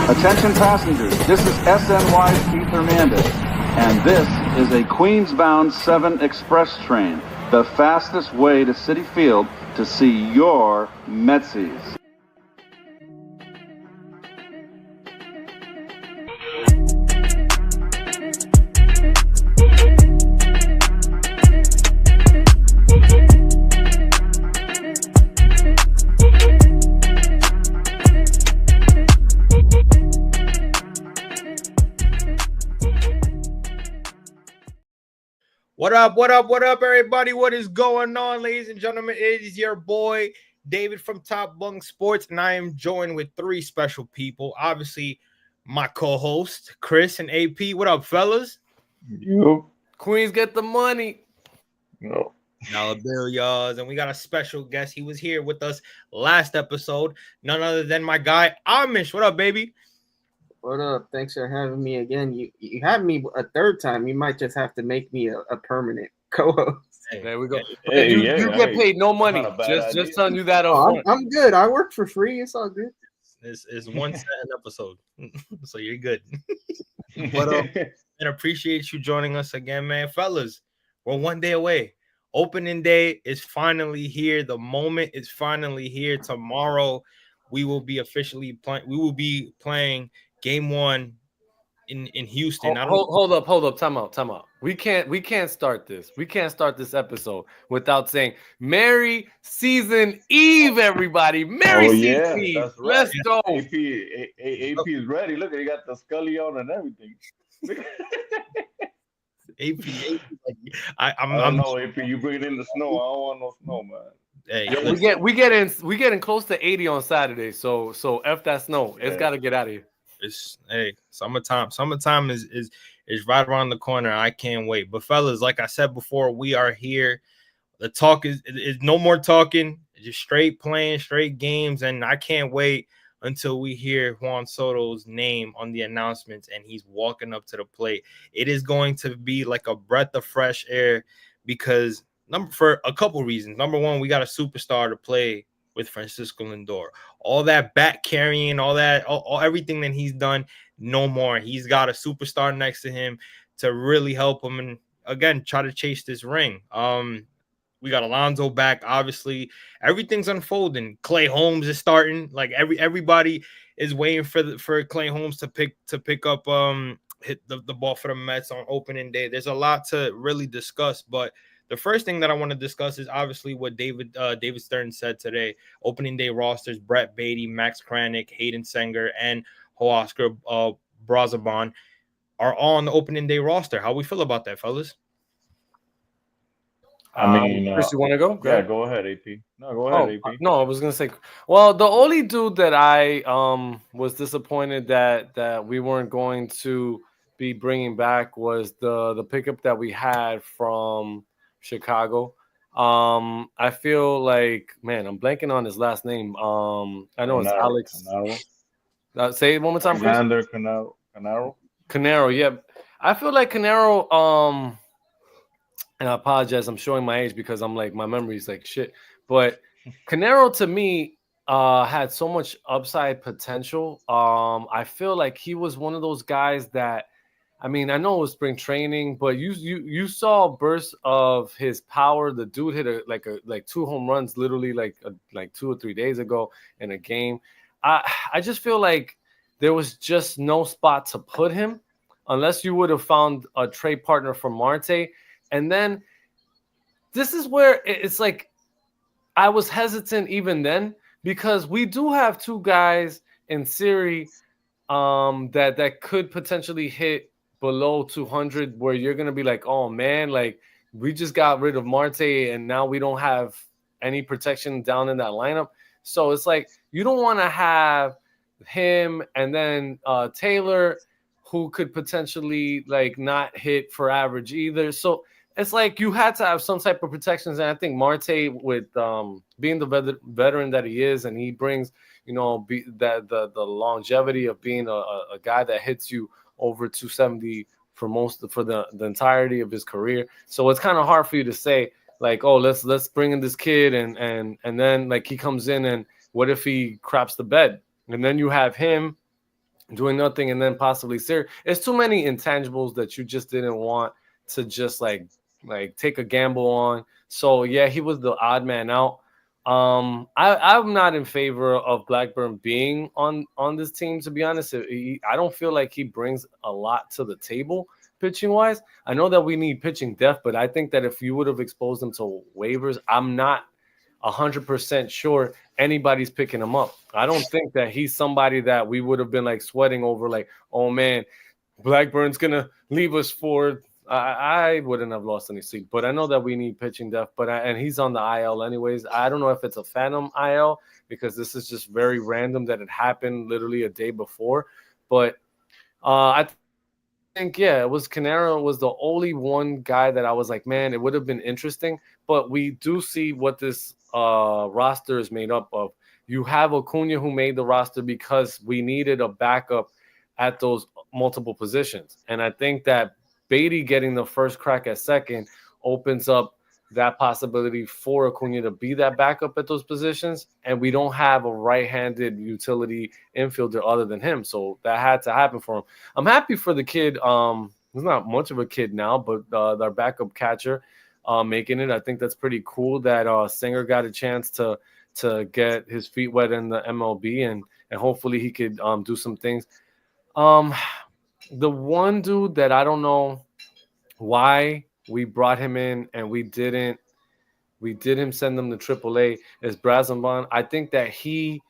Attention passengers, this is SNY's Keith Hernandez, and this is a Queens-bound 7 express train, the fastest way to Citi Field to see your Metsies. What up, everybody? What is going on, ladies and gentlemen? It is your boy, David from Top Bunk Sports, and I am joined with 3 special people. Obviously, my co-host, Chris and AP. What up, fellas? You. Queens get the money. No. $1 bill, y'all. And we got a special guest. He was here with us last episode. None other than my guy, Amish. What up, baby? What up? Thanks for having me again. You had me a third time. You might just have to make me a permanent co-host. Hey, there we go. Hey, you get paid no money. Just telling you that. I'm good. I work for free. It's all good. It's 1 cent an episode, so you're good. But and appreciate you joining us again, man. Fellas, we're 1 day away. Opening day is finally here. The moment is finally here. Tomorrow, we will be officially playing. We will be playing Game 1 in Houston. Hold up. Time out. We can't start this. We can't start this episode without saying Merry Season Eve, everybody. Merry Season Eve. Right. Let's go. AP is ready. Look, he got the Scully on and everything. AP. I'm no AP. You bring it in the snow. I don't want no snow, man. Hey, we get in close to 80 on Saturday. So F that snow. It's got to get out of here. It's summertime. Summertime is right around the corner. I can't wait. But fellas, like I said before, we are here. The talk is no more talking. Just straight playing, straight games, and I can't wait until we hear Juan Soto's name on the announcements and he's walking up to the plate. It is going to be like a breath of fresh air because for a couple reasons. Number one, we got a superstar to play with Francisco Lindor. All that bat carrying, all everything that he's done, no more. He's got a superstar next to him to really help him and again try to chase this ring. We got Alonso back. Obviously, everything's unfolding. Clay Holmes is starting. Like everybody is waiting for Clay Holmes to pick up hit the ball for the Mets on opening day. There's a lot to really discuss, but the first thing that I want to discuss is obviously what David Stern said today. Opening day rosters: Brett Baty, Max Kranick, Hayden Senger, and Huascar Brazoban are all on the opening day roster. How we feel about that, fellas? I mean, Chris, you want to go? Yeah, go ahead, AP. No, go ahead, AP. No, I was gonna say. Well, the only dude that I was disappointed that we weren't going to be bringing back was the pickup that we had from Chicago. I feel like, man, I'm blanking on his last name. I know it's Alex. Say it one more time, please. Alexander Cannaro, yeah. I feel like Cannaro, and I apologize, I'm showing my age because I'm like, my memory's like shit. But Cannaro to me had so much upside potential. I feel like he was one of those guys that, I mean, I know it was spring training, but you saw bursts of his power. The dude hit like 2 home runs literally like 2 or 3 days ago in a game. I just feel like there was just no spot to put him unless you would have found a trade partner for Marte. And then this is where it's like I was hesitant even then because we do have 2 guys in Siri that could potentially hit below 200 where you're going to be like, oh, man, like we just got rid of Marte and now we don't have any protection down in that lineup. So it's like you don't want to have him and then Taylor who could potentially like not hit for average either. So it's like you had to have some type of protections. And I think Marte with being the veteran that he is and he brings, the longevity of being a guy that hits you over 270 for the entirety of his career. So it's kind of hard for you to say like, oh, let's bring in this kid and then like he comes in and what if he craps the bed? And then you have him doing nothing, and then possibly Siri. It's too many intangibles that you just didn't want to just like take a gamble on. So yeah, he was the odd man out. I'm not in favor of Blackburn being on this team, to be honest. I don't feel like he brings a lot to the table pitching wise. I know that we need pitching depth, but I think that if you would have exposed him to waivers, I'm not 100% sure anybody's picking him up. I don't think that he's somebody that we would have been like sweating over, like, oh man, Blackburn's gonna leave us for. I wouldn't have lost any sleep, but I know that we need pitching depth. And he's on the IL anyways. I don't know if it's a phantom IL because this is just very random that it happened literally a day before. But I think it was Canaro was the only one guy that I was like, man, it would have been interesting. But we do see what this roster is made up of. You have Acuna who made the roster because we needed a backup at those multiple positions. And I think that Beatty getting the first crack at second opens up that possibility for Acuna to be that backup at those positions. And we don't have a right-handed utility infielder other than him. So that had to happen for him. I'm happy for the kid. He's not much of a kid now, but our backup catcher making it. I think that's pretty cool that Singer got a chance to get his feet wet in the MLB and hopefully he could do some things. The one dude that I don't know why we brought him in and we didn't send him to AAA is Brazambon. I think that he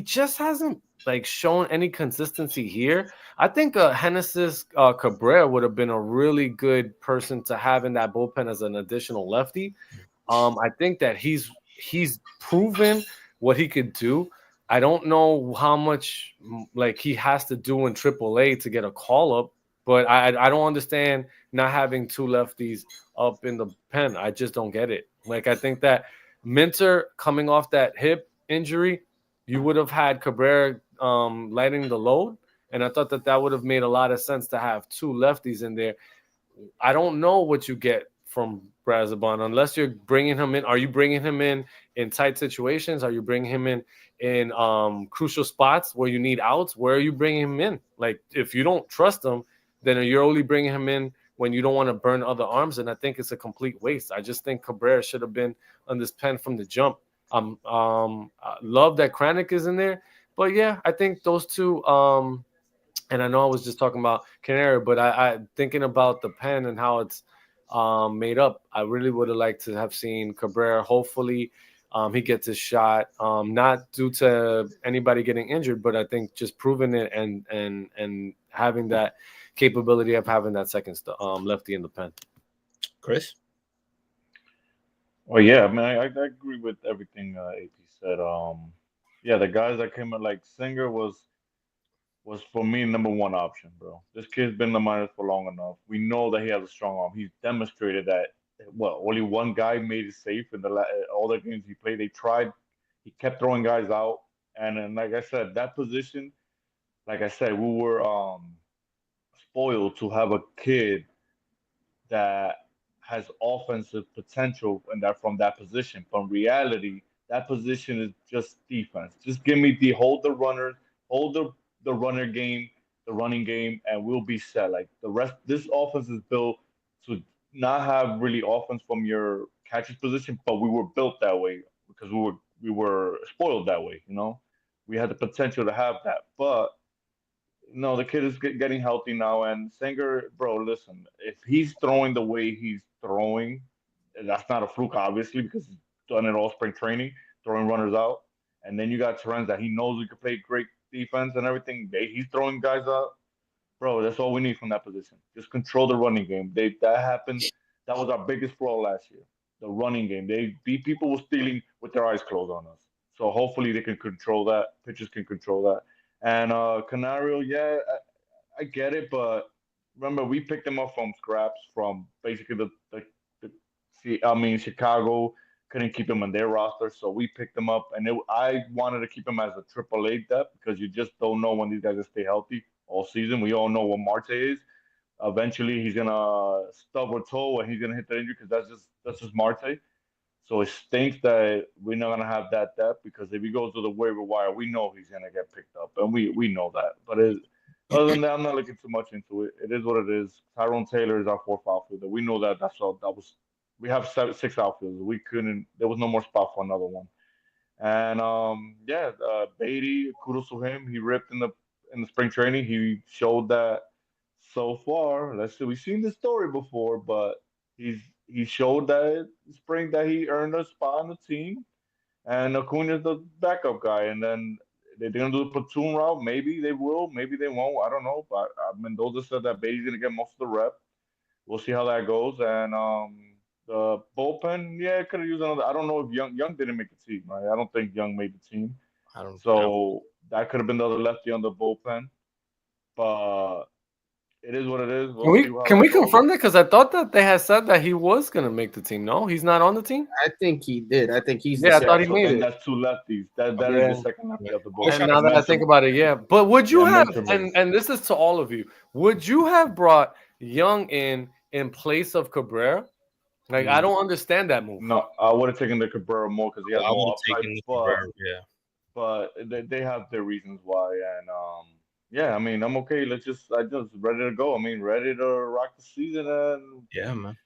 just hasn't like shown any consistency here. I think Genesis Cabrera would have been a really good person to have in that bullpen as an additional lefty. I think that he's proven what he could do. I don't know how much like he has to do in AAA to get a call up, but I don't understand not having two lefties up in the pen. I just don't get it. Like I think that Minter coming off that hip injury, you would have had Cabrera lighting the load, and I thought that would have made a lot of sense to have two lefties in there. I don't know what you get from Brazabon unless you're bringing him in. Are you bringing him in tight situations? Are you bringing him in crucial spots where you need outs? Where are you bringing him in? Like if you don't trust him, then you're only bringing him in when you don't want to burn other arms, and I think it's a complete waste. I just think Cabrera should have been on this pen from the jump. I love that Kranick is in there, but yeah, I think those two. And I know I was just talking about Canary, but I thinking about the pen and how it's made up. I really would have liked to have seen Cabrera. Hopefully, he gets his shot. Not due to anybody getting injured, but I think just proving it and having that capability of having that second lefty in the pen. Chris? Oh yeah, I mean, I agree with everything AP said. Yeah, the guys that came in, like Singer was for me number one option, bro. This kid's been in the minors for long enough. We know that he has a strong arm. He's demonstrated that. Well, only one guy made it safe in all the games he played. They tried. He kept throwing guys out, and then, like I said, that position. Like I said, we were spoiled to have a kid that has offensive potential and that from that position. From reality, that position is just defense. Just give me hold the runners, hold the runner game, the running game, and we'll be set. Like the rest, this offense is built to not have really offense from your catcher's position, but we were built that way because we were spoiled that way. We had the potential to have that, but no, the kid is getting healthy now. And Sanger, bro, listen, if he's throwing the way he's throwing, that's not a fluke, obviously, because he's done it all spring training, throwing runners out. And then you got Terrence that he knows he can play great defense and everything. He's throwing guys out. Bro, that's all we need from that position. Just control the running game. That happened. That was our biggest flaw last year. The running game. People were stealing with their eyes closed on us. So hopefully they can control that. Pitchers can control that. And Canario, yeah, I get it, but remember we picked him up from scraps from basically Chicago couldn't keep him on their roster, so we picked him up, and I wanted to keep him as a AAA depth because you just don't know when these guys will stay healthy all season. We all know what Marte is. Eventually, he's gonna stub a toe and he's gonna hit the injury because that's just Marte. So it stinks that we're not gonna have that depth because if he goes to the waiver wire, we know he's gonna get picked up, and we know that. But other than that, I'm not looking too much into it. It is what it is. Tyrone Taylor is our fourth outfielder. We know that. That's all. That was. We have six outfielders. We couldn't. There was no more spot for another one. And yeah, Beatty, kudos to him. He ripped in the spring training. He showed that so far. Let's see, we've seen this story before, but he showed that spring that he earned a spot on the team. And Acuna's the backup guy. And then they're gonna do the platoon route. Maybe they will, maybe they won't. I don't know. But Mendoza said that Beatty's gonna get most of the rep. We'll see how that goes. And the bullpen, yeah, could have used another. I don't know if Young didn't make the team, right? I don't think Young made the team. I don't. So that could have been the other lefty on the bullpen. But it is what it is. Can we confirm that? Because I thought that they had said that he was gonna make the team. No, he's not on the team. I think he did. I think he's. Yeah, I thought he made it. That's two lefties. That is the second lefty of the bullpen. And now that I think about it, yeah. But would you have? And this is to all of you. Would you have brought Young in place of Cabrera? Like, I don't understand that move. No, I would have taken the Cabrera more because he has more upside. But they have their reasons why, and yeah, I mean, I'm okay. I just ready to go. I mean, ready to rock the season, and yeah, man.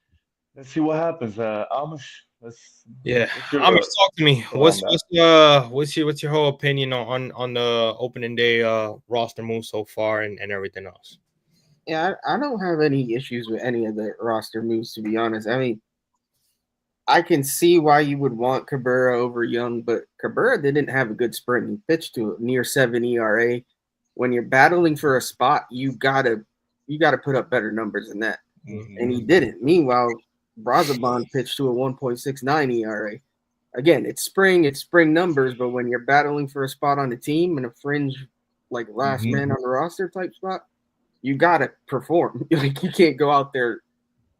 Let's see what happens. Amish, Amish, talk to me. What's your whole opinion on the opening day roster move so far and everything else? Yeah, I don't have any issues with any of the roster moves, to be honest. I mean, I can see why you would want Cabrera over Young, but Cabrera didn't have a good spring. He pitched to a near 7 ERA. When you're battling for a spot, you gotta put up better numbers than that. Mm-hmm. And he didn't. Meanwhile, Brazoban pitched to a 1.69 ERA. Again, it's spring numbers, but when you're battling for a spot on the team and a fringe like last man on the roster type spot, you gotta perform. Like, you can't go out there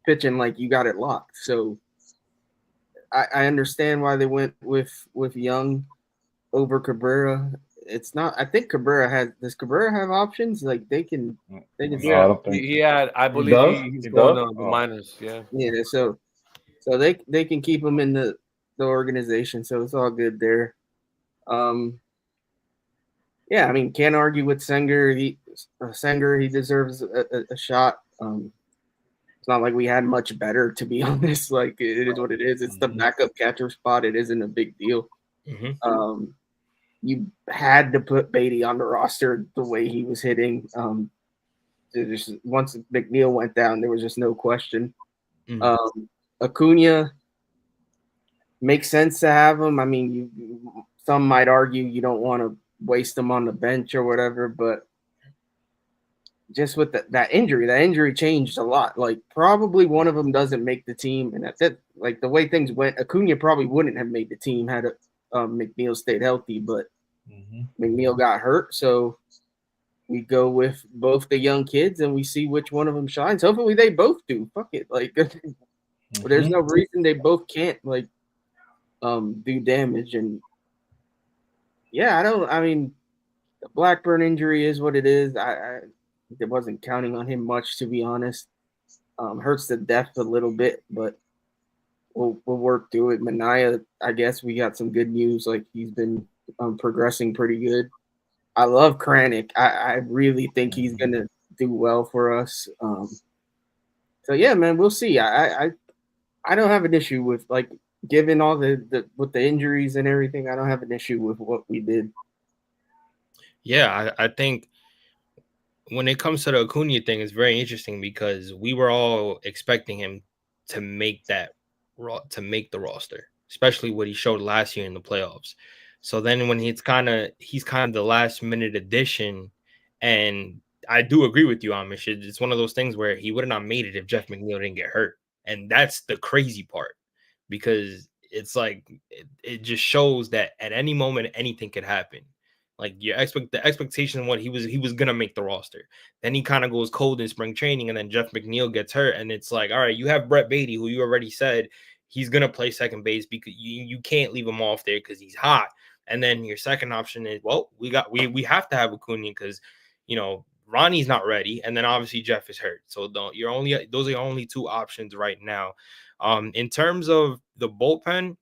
pitching like you got it locked. So I understand why they went with Young over Cabrera. It's not. I think does Cabrera have options? Like they can. Yeah, he had. I believe he's going on the minors. Yeah. Yeah. So they can keep him in the organization. So it's all good there. Yeah, I mean, can't argue with Senger. He deserves a shot. It's not like we had much better, to be honest. Like, it is what it is. It's the backup catcher spot. It isn't a big deal. Mm-hmm. You had to put Beatty on the roster the way he was hitting. Once McNeil went down, there was just no question. Mm-hmm. Acuna makes sense to have him. I mean, some might argue you don't want to waste him on the bench or whatever, but just with that injury changed a lot. Like, probably one of them doesn't make the team, and that's it. Like, the way things went, Acuna probably wouldn't have made the team had McNeil stayed healthy, but McNeil got hurt, so we go with both the young kids and we see which one of them shines. Hopefully they both do. Fuck it. Like, there's no reason they both can't, like, do damage. And yeah, I mean, the Blackburn injury is what it is. I wasn't counting on him much, to be honest. Hurts the depth a little bit, but we'll work through it. Manaea, I guess we got some good news. Like, he's been progressing pretty good. I love Kranick. I really think he's gonna do well for us. So yeah, man, we'll see. I don't have an issue with, like, given all with the injuries and everything. I don't have an issue with what we did. Yeah, I think when it comes to the Acuna thing, it's very interesting because we were all expecting him to make the roster, especially what he showed last year in the playoffs. So then when he's kind of the last minute addition, and I do agree with you, Amish. It's one of those things where he would have not made it if Jeff McNeil didn't get hurt, and that's the crazy part, because it's like it just shows that at any moment anything could happen. Like, the expectation of what he was gonna make the roster. Then he kind of goes cold in spring training, and then Jeff McNeil gets hurt, and it's like, all right, you have Brett Beatty, who you already said he's gonna play second base because you can't leave him off there because he's hot. And then your second option is, well, we have to have Acuna because, you know, Ronnie's not ready, and then obviously Jeff is hurt. So those are your only two options right now. In terms of the bullpen,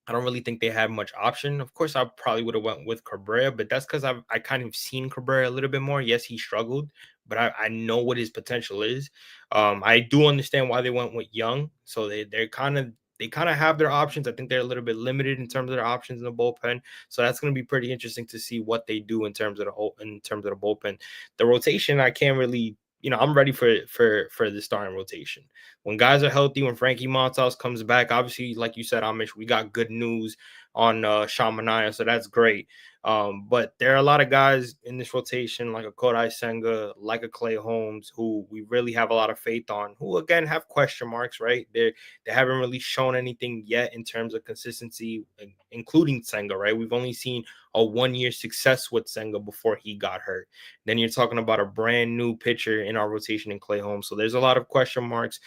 I don't really think they had much option. Of course, I probably would have went with Cabrera, but that's because I kind of seen Cabrera a little bit more. Yes, he struggled, but I know what his potential is. I do understand why they went with Young. So they kind of have their options. I think they're a little bit limited in terms of their options in the bullpen. So that's going to be pretty interesting to see what they do in terms of the bullpen. The rotation, I can't really. I'm ready for the starting rotation. When guys are healthy, when Frankie Montas comes back, obviously, like you said, Amish, we got good news on Sean Manaea, so that's great. But there are a lot of guys in this rotation, like a Kodai Senga, like a Clay Holmes, who we really have a lot of faith on, who again have question marks, right? They haven't really shown anything yet in terms of consistency, including Senga, right? We've only seen a 1-year success with Senga before he got hurt. Then you're talking about a brand new pitcher in our rotation in Clay Holmes. So there's a lot of question marks.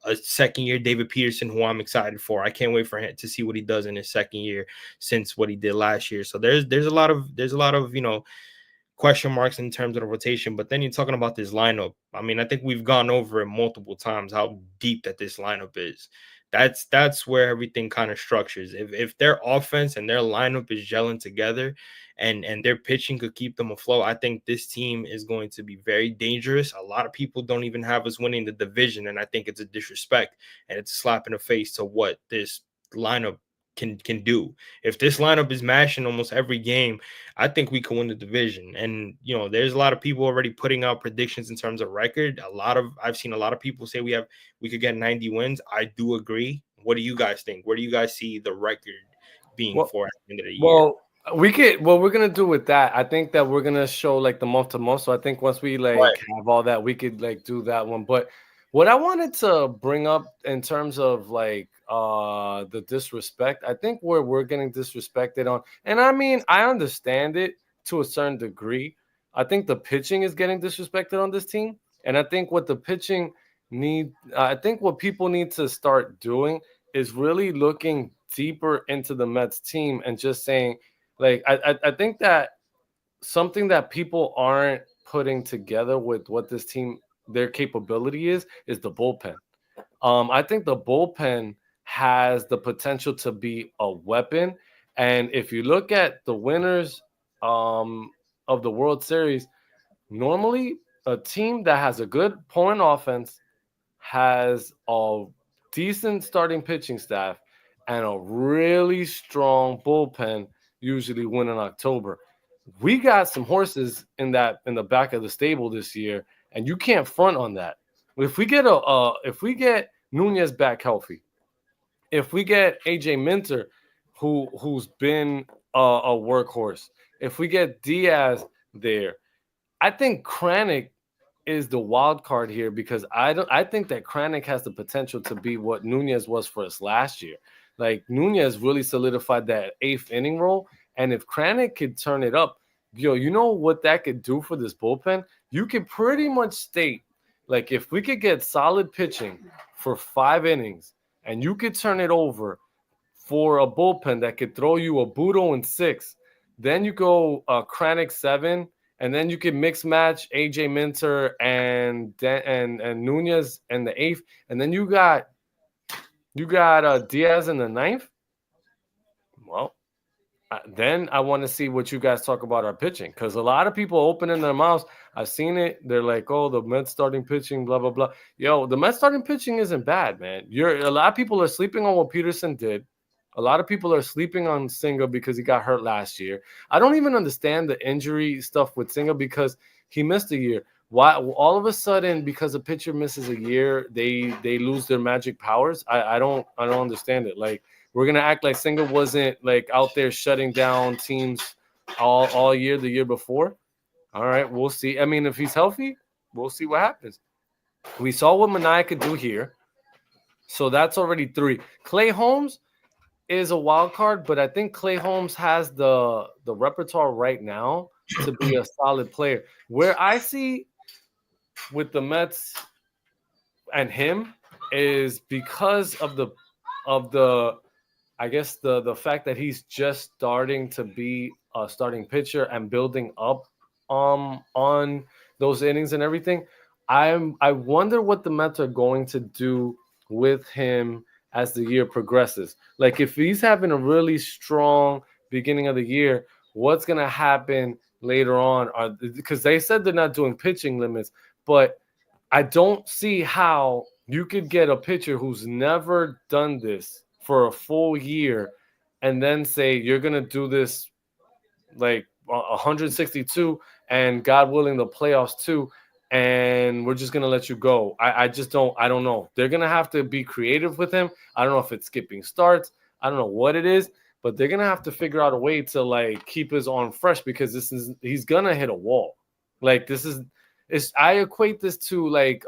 A second-year David Peterson, who I'm excited for. I can't wait for him to see what he does in his second year since what he did last year. So there's a lot of question marks in terms of the rotation. But then you're talking about this lineup. I mean, I think we've gone over it multiple times how deep that this lineup is. That's where everything kind of structures. If their offense and their lineup is gelling together and their pitching could keep them afloat, I think this team is going to be very dangerous. A lot of people don't even have us winning the division, and I think it's a disrespect and it's a slap in the face to what this lineup can do. If this lineup is mashing almost every game, I think we can win the division. And there's a lot of people already putting out predictions in terms of record. I've seen a lot of people say we could get 90 wins. I do agree. What do you guys think? Where do you guys see the record being for at the end of the year? Well, what we're gonna do with that, I think that we're gonna show like the month to month. So I think once we have all that, we could like do that one. But what I wanted to bring up in terms of like the disrespect, I think where we're getting disrespected on, and I mean I understand it to a certain degree. I think the pitching is getting disrespected on this team, and I think what the pitching I think what people need to start doing is really looking deeper into the Mets team and just saying, like, I think that something that people aren't putting together with what this team, their capability is the bullpen. I think the bullpen has the potential to be a weapon. And if you look at the winners of the World Series, normally a team that has a good point offense, has a decent starting pitching staff, and a really strong bullpen usually win in October. We got some horses in the back of the stable this year, and you can't front on that. If we get Nunez back healthy, if we get AJ Minter, who's been a workhorse, if we get Diaz there, I think Kranick is the wild card here because I think that Kranick has the potential to be what Nunez was for us last year. Like Nunez really solidified that 8th inning role, and if Kranick could turn it up, you know what that could do for this bullpen? You could pretty much state, like, if we could get solid pitching for 5 innings and you could turn it over for a bullpen that could throw you a Budo in 6, then you go Kranick 7, and then you could mix match AJ Minter and Nunez in the 8th, and then you got Diaz in the 9th. Well, then I want to see what you guys talk about our pitching, because a lot of people opening their mouths. I've seen it. They're like, "Oh, the Mets starting pitching, blah blah blah." Yo, the Mets starting pitching isn't bad, man. A lot of people are sleeping on what Peterson did. A lot of people are sleeping on Senga because he got hurt last year. I don't even understand the injury stuff with Senga because he missed a year. Why all of a sudden, because a pitcher misses a year, they lose their magic powers? I don't understand it. Like, we're gonna act like Senga wasn't like out there shutting down teams all year the year before. All right, we'll see. I mean, if he's healthy, we'll see what happens. We saw what Manaea could do here, so that's already 3. Clay Holmes is a wild card, but I think Clay Holmes has the repertoire right now to be a solid player. Where I see with the Mets and him is because of the I guess the fact that he's just starting to be a starting pitcher and building up on those innings and everything. I wonder what the Mets are going to do with him as the year progresses. Like if he's having a really strong beginning of the year, what's going to happen later on? Because they said they're not doing pitching limits, but I don't see how you could get a pitcher who's never done this for a full year and then say you're going to do this like 162 and God willing the playoffs too, and we're just going to let you go. I don't know. They're going to have to be creative with him. I don't know if it's skipping starts. I don't know what it is, but they're going to have to figure out a way to like keep his arm fresh because he's going to hit a wall. Like I equate this to like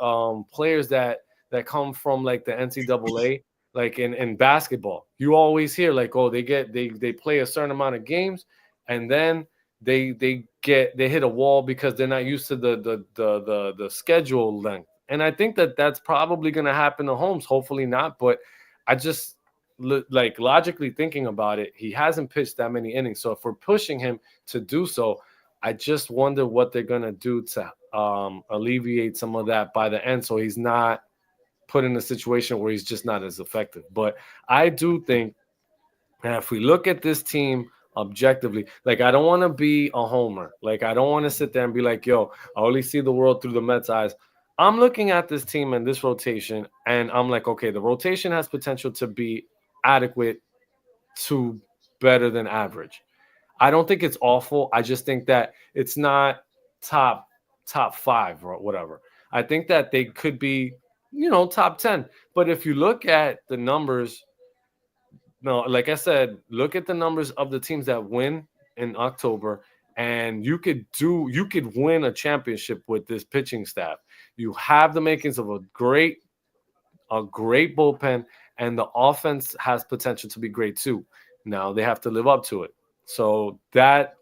players that come from like the NCAA, like in basketball. You always hear like, oh, they play a certain amount of games and then they hit a wall because they're not used to the schedule length. And I think that's probably going to happen to Holmes. Hopefully not, but I just like logically thinking about it, he hasn't pitched that many innings. So if we're pushing him to do so, I just wonder what they're going to do to alleviate some of that by the end so he's not put in a situation where he's just not as effective. But I do think that if we look at this team objectively, like I don't want to be a homer. Like I don't want to sit there and be like, yo, I only see the world through the Mets' eyes. I'm looking at this team and this rotation, and I'm like, okay, the rotation has potential to be adequate to better than average. I don't think it's awful. I just think that it's not top 5 or whatever. I think that they could be, top 10. But if you look at the numbers, no, like I said, look at the numbers of the teams that win in October, and you could win a championship with this pitching staff. You have the makings of a great bullpen, and the offense has potential to be great too. Now they have to live up to it. So that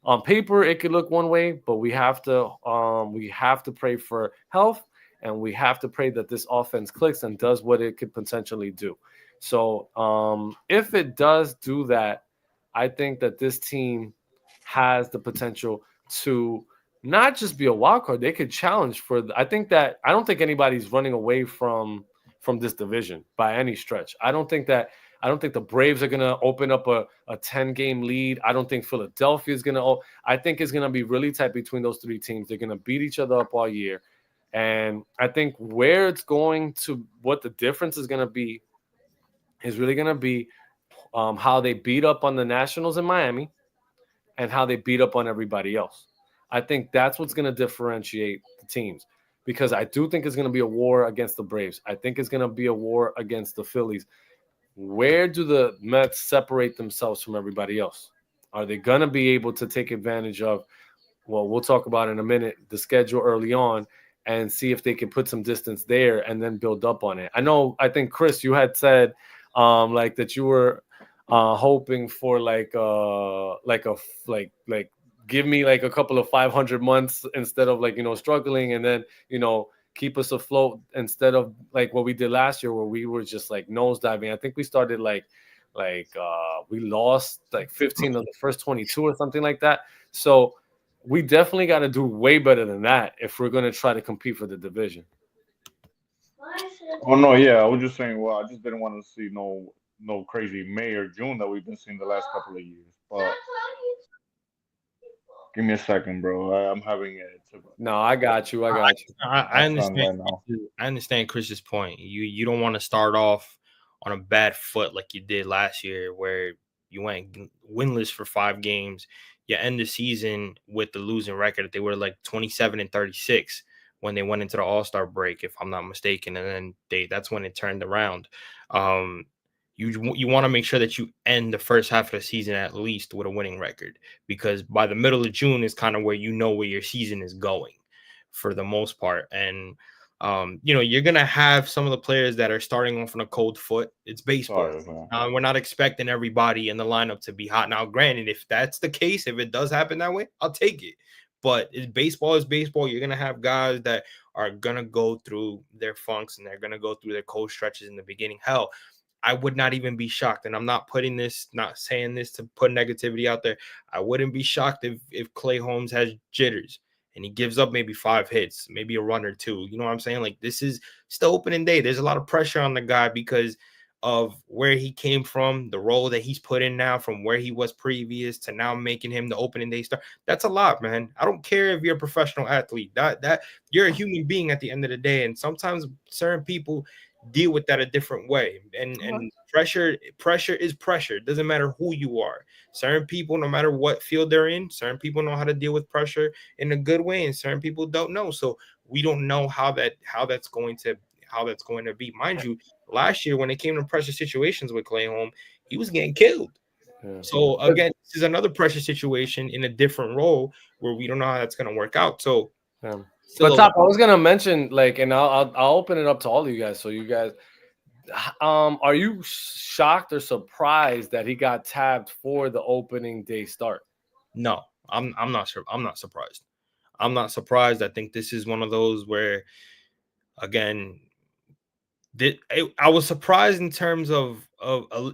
on paper it could look one way, but we have to pray for health, and we have to pray that this offense clicks and does what it could potentially do. So if it does do that, I think that this team has the potential to not just be a wild card. They could challenge I don't think anybody's running away from this division by any stretch. I don't think the Braves are going to open up a 10-game lead. I don't think Philadelphia is going to. I think it's going to be really tight between those three teams. They're going to beat each other up all year. And I think where it's going to, what the difference is going to be, is really going to be how they beat up on the Nationals in Miami and how they beat up on everybody else. I think that's what's going to differentiate the teams, because I do think it's going to be a war against the Braves. I think it's going to be a war against the Phillies. Where do the Mets separate themselves from everybody else? Are they going to be able to take advantage of, well, we'll talk about in a minute, the schedule early on, and see if they can put some distance there and then build up on it? I think, Chris, you had said like that you were hoping for give me like a couple of 500 months instead of struggling, and then keep us afloat instead of like what we did last year where we were just like nosediving. I think we started we lost like 15 of the first 22 or something like that. So we definitely got to do way better than that if we're going to try to compete for the division. Oh no, yeah, I was just saying. Well, I just didn't want to see no crazy May or June that we've been seeing the last couple of years. But give me a second, bro. I'm having it. No, I got you. I understand. Right now. I understand Chris's point. You don't want to start off on a bad foot like you did last year, where you went winless for 5 games. You end the season with the losing record. They were like 27-36 when they went into the All-Star break, if I'm not mistaken, and then that's when it turned around. You want to make sure that you end the first half of the season at least with a winning record, because by the middle of June is kind of where where your season is going for the most part. And you're going to have some of the players that are starting off on a cold foot. It's baseball. We're not expecting everybody in the lineup to be hot. Now, granted, if that's the case, if it does happen that way, I'll take it. But baseball is baseball. You're going to have guys that are going to go through their funks and they're going to go through their cold stretches in the beginning. Hell, I would not even be shocked. And I'm not saying this to put negativity out there. I wouldn't be shocked if Clay Holmes has jitters and he gives up maybe 5 hits, maybe a run or 2. You know what I'm saying? Like, this is still opening day. There's a lot of pressure on the guy because of where he came from, the role that he's put in now from where he was previous to now making him the opening day star. That's a lot, man. I don't care if you're a professional athlete. That you're a human being at the end of the day. And sometimes certain people deal with that a different way. And pressure is pressure. It doesn't matter who you are. Certain people, no matter what field they're in, certain people know how to deal with pressure in a good way, and certain people don't know. So we don't know how that's going to be. Mind you, last year when it came to pressure situations with Clay Holmes, he was getting killed. Yeah. So again, this is another pressure situation in a different role where we don't know how that's going to work out. So, but Top, I was going to mention, like, and I'll open it up to all of you guys. So you guys, are you shocked or surprised that he got tabbed for the opening day start? No, I'm not sure. I'm not surprised. I'm not surprised. I think this is one of those where, again, I was surprised in terms of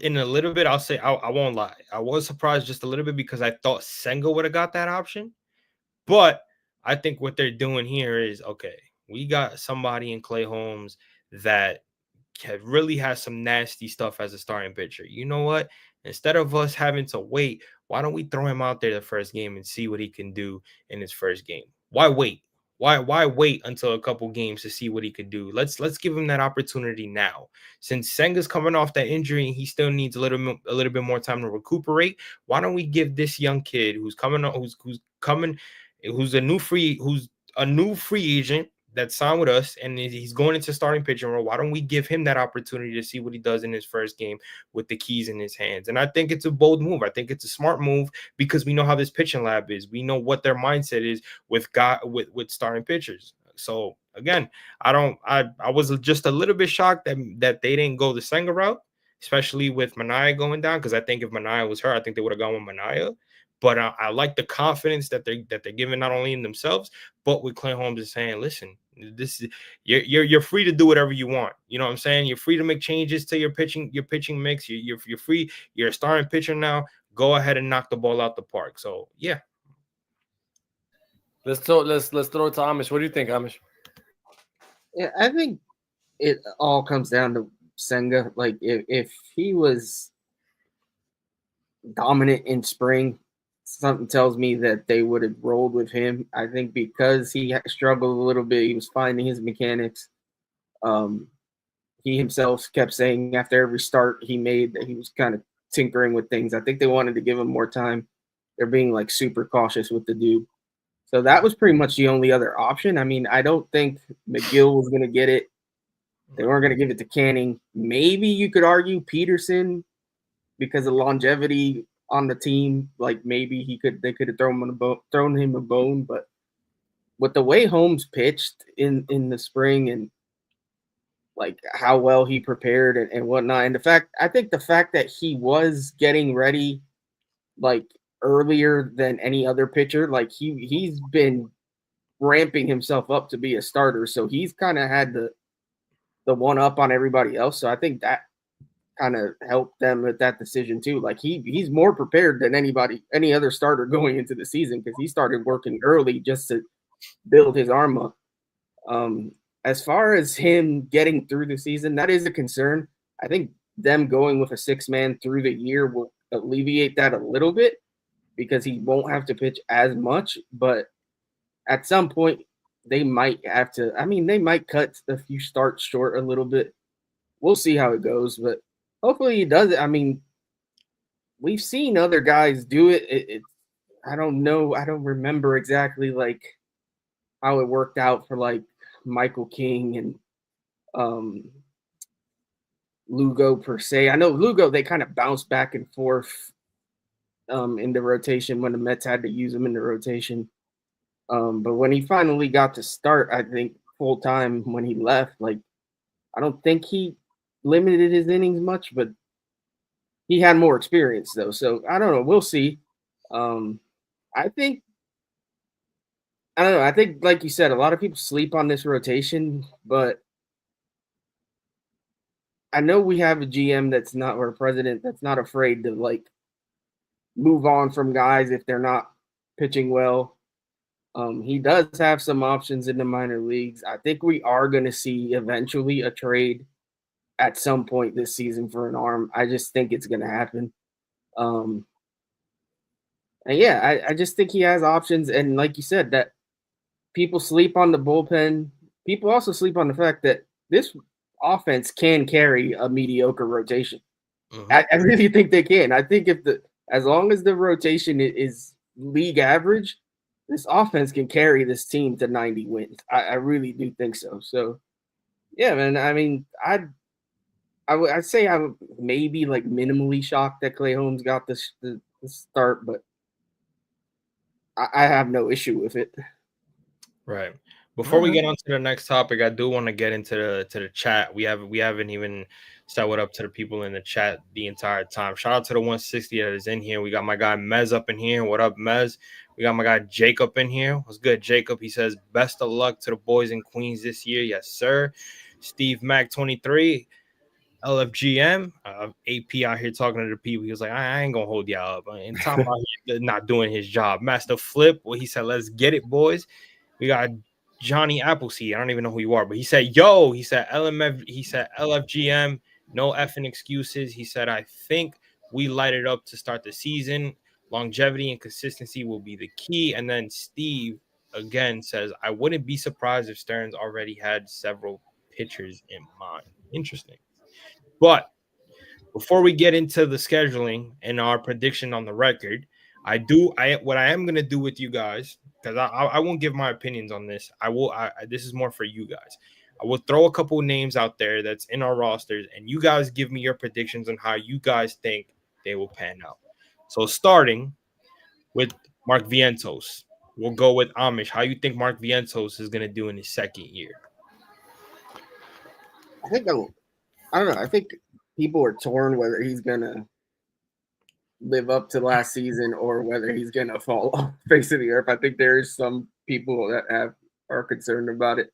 in a little bit. I'll say I won't lie. I was surprised just a little bit because I thought Senga would have got that option. But I think what they're doing here is, okay, we got somebody in Clay Holmes that really has some nasty stuff as a starting pitcher. You know what? Instead of us having to wait, why don't we throw him out there the first game and see what he can do in his first game? Why wait? Why wait until a couple games to see what he could do? Let's give him that opportunity now. Since Senga's coming off that injury and he still needs a little bit more time to recuperate, why don't we give this young kid who's a new free agent that signed with us and he's going into starting pitching role, why don't we give him that opportunity to see what he does in his first game with the keys in his hands? And I think it's a bold move. I think it's a smart move because we know how this pitching lab is. We know what their mindset is with starting pitchers. So again, I was just a little bit shocked that they didn't go the Senga route, especially with Manaea going down, because I think if Manaea was hurt, I think they would have gone with Manaea. But I like the confidence that they're giving not only in themselves, but with Clay Holmes is saying, listen, this is you're free to do whatever you want. You know what I'm saying? You're free to make changes to your pitching mix. You're free. You're a starting pitcher now. Go ahead and knock the ball out the park. So yeah. Let's throw it to Amish. What do you think, Amish? Yeah, I think it all comes down to Senga. Like if he was dominant in spring, something tells me that they would have rolled with him. I think because he struggled a little bit, he was finding his mechanics. He himself kept saying after every start he made that he was kind of tinkering with things. I think they wanted to give him more time. They're being like super cautious with the dude. So that was pretty much the only other option. I mean, I don't think McGill was going to get it. They weren't going to give it to Canning. Maybe you could argue Peterson because of longevity on the team, like maybe they could have thrown him a bone, but with the way Holmes pitched in the spring and like how well he prepared and whatnot, and I think the fact that he was getting ready like earlier than any other pitcher, like he's been ramping himself up to be a starter, so he's kind of had the one up on everybody else. So I think that kind of helped them with that decision too. Like he's more prepared than any other starter going into the season because he started working early just to build his arm up. As far as him getting through the season, that is a concern. I think them going with a 6-man through the year will alleviate that a little bit because he won't have to pitch as much, but at some point they might have to, they might cut a few starts short a little bit. We'll see how it goes, but hopefully he does it. I mean, we've seen other guys do it. I don't know. I don't remember exactly like how it worked out for like Michael King and Lugo per se. I know Lugo, they kind of bounced back and forth in the rotation when the Mets had to use him in the rotation. But when he finally got to start, I think full time when he left, like I don't think he limited his innings much, but he had more experience though. So I don't know. We'll see. I think like you said, a lot of people sleep on this rotation, but I know we have a GM or a president that's not afraid to like move on from guys if they're not pitching well. He does have some options in the minor leagues. I think we are going to see eventually a trade at some point this season for an arm. I just think it's going to happen. And yeah, I just think he has options. And like you said, that people sleep on the bullpen. People also sleep on the fact that this offense can carry a mediocre rotation. Mm-hmm. I really think they can. I think as long as the rotation is league average, this offense can carry this team to 90 wins. I really do think so. So, yeah, man. I mean, I'd say I would maybe like minimally shocked that Clay Holmes got the start, but I have no issue with it. Right. Before we get on to the next topic, I do want to get into the chat. We haven't even said what up to the people in the chat the entire time. Shout out to the 160 that is in here. We got my guy Mez up in here. What up, Mez? We got my guy Jacob in here. What's good, Jacob? He says, best of luck to the boys in Queens this year. Yes, sir. Steve Mac 23. LFGM, AP out here talking to the people. He was like, I ain't gonna hold y'all up. And talking about not doing his job. Master Flip, well, he said, let's get it, boys. We got Johnny Appleseed. I don't even know who you are, but he said, yo, he said LMF, he said LFGM, no effing excuses. He said, I think we light it up to start the season. Longevity and consistency will be the key. And then Steve again says, I wouldn't be surprised if Stearns already had several pitchers in mind. Interesting. But before we get into the scheduling and our prediction on the record, what I am going to do with you guys, because I won't give my opinions on this. This is more for you guys. I will throw a couple names out there that's in our rosters, and you guys give me your predictions on how you guys think they will pan out. So starting with Mark Vientos, we'll go with Amish. How you think Mark Vientos is going to do in his second year? I don't know. I think people are torn whether he's going to live up to last season or whether he's going to fall off the face of the earth. I think there's some people that are concerned about it.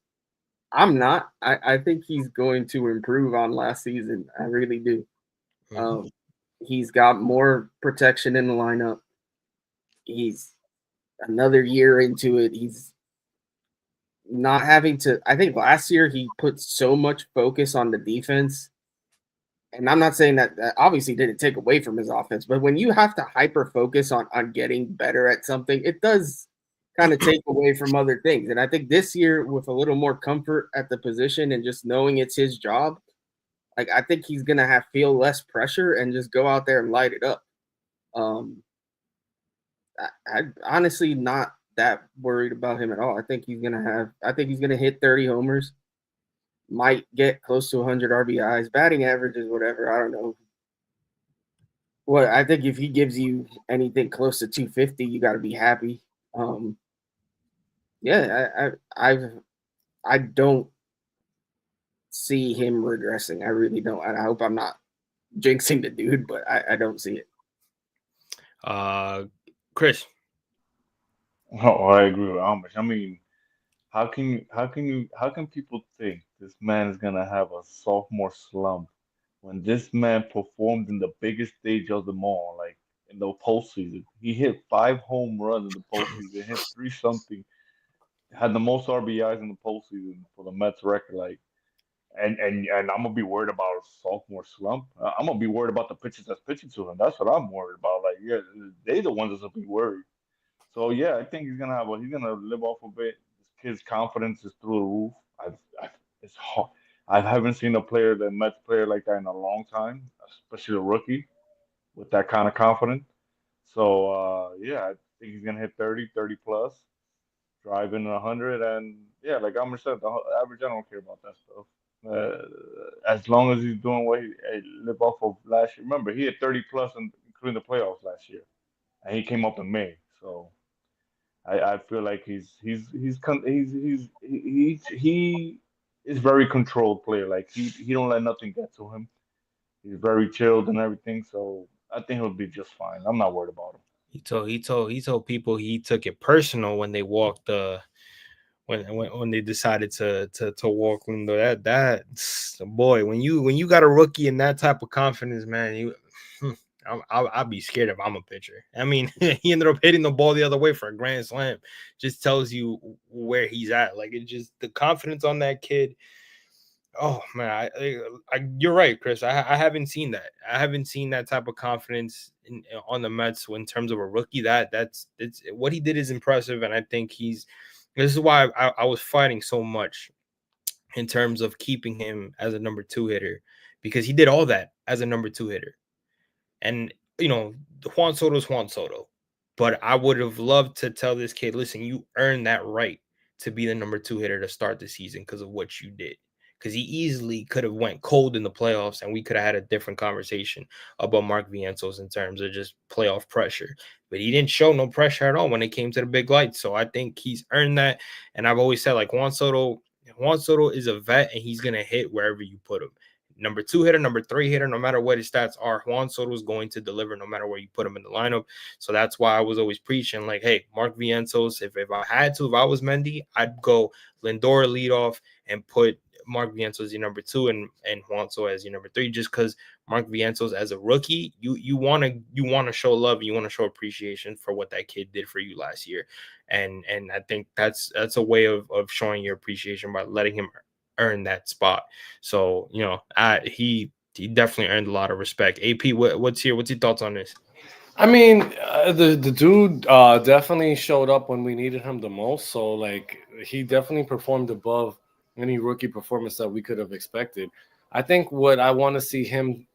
I'm not. I think he's going to improve on last season. I really do. Mm-hmm. He's got more protection in the lineup. He's another year into it. He's not having to. I think last year he put so much focus on the defense, and I'm not saying that obviously didn't take away from his offense, but when you have to hyper focus on getting better at something, it does kind of take away from other things. And I think this year, with a little more comfort at the position and just knowing it's his job, like I think he's gonna feel less pressure and just go out there and light it up. I honestly not that worried about him at all. I think he's gonna hit 30 homers, might get close to 100 RBIs, batting averages, whatever. I don't know. Well, I think if he gives you anything close to 250, you got to be happy. I don't see him regressing. I really don't. I hope I'm not jinxing the dude, but I don't see it. Chris. Oh, I agree with Amish. I mean, how can people think this man is gonna have a sophomore slump when this man performed in the biggest stage of them all, like in the postseason? He hit 5 home runs in the postseason, hit 3-something, had the most RBIs in the postseason for the Mets record. Like, and I'm gonna be worried about a sophomore slump. I'm gonna be worried about the pitchers that's pitching to him. That's what I'm worried about. Like, yeah, they the ones that's gonna be worried. So yeah, I think he's gonna live off of it. This kid's confidence is through the roof. It's hard. I haven't seen a Mets player like that in a long time, especially a rookie with that kind of confidence. So yeah, I think he's gonna hit 30 plus, driving 100, and yeah, like Amr said, the average, I don't care about that stuff. As long as he's doing what he lived off of last year. Remember, he had 30 plus, including the playoffs last year, and he came up in May. So I feel like he is very controlled player. Like he don't let nothing get to him. He's very chilled and everything. So I think he'll be just fine. I'm not worried about him. He told people he took it personal when they walked when they decided to walk Lindo. That's boy, when you got a rookie in that type of confidence, man, I'll be scared if I'm a pitcher. I mean, he ended up hitting the ball the other way for a grand slam. Just tells you where he's at. Like, it's just the confidence on that kid. Oh man, you're right, Chris. I haven't seen that. I haven't seen that type of confidence on the Mets in terms of a rookie. That's what he did is impressive, and I think this is why I was fighting so much in terms of keeping him as a number 2 hitter, because he did all that as a number 2 hitter. And Juan Soto is Juan Soto, but I would have loved to tell this kid, listen, you earned that right to be the number 2 hitter to start the season because of what you did. Because he easily could have went cold in the playoffs, and we could have had a different conversation about Mark Vientos in terms of just playoff pressure. But he didn't show no pressure at all when it came to the big lights. So I think he's earned that. And I've always said, like, Juan Soto is a vet, and he's gonna hit wherever you put him. Number 2 hitter, number 3 hitter, no matter what his stats are, Juan Soto is going to deliver no matter where you put him in the lineup. So that's why I was always preaching, like, hey, Mark Vientos, if I had to, if I was Mendy, I'd go Lindor leadoff and put Mark Vientos as your number 2 and Juan Soto as your number 3, just because Mark Vientos as a rookie, you want to show love, you want to show appreciation for what that kid did for you last year. And I think that's a way of showing your appreciation by letting him earn that spot. So he definitely earned a lot of respect. AP, what's your thoughts on this? I mean, the dude definitely showed up when we needed him the most. So like he definitely performed above any rookie performance that we could have expected. I think what I want to see him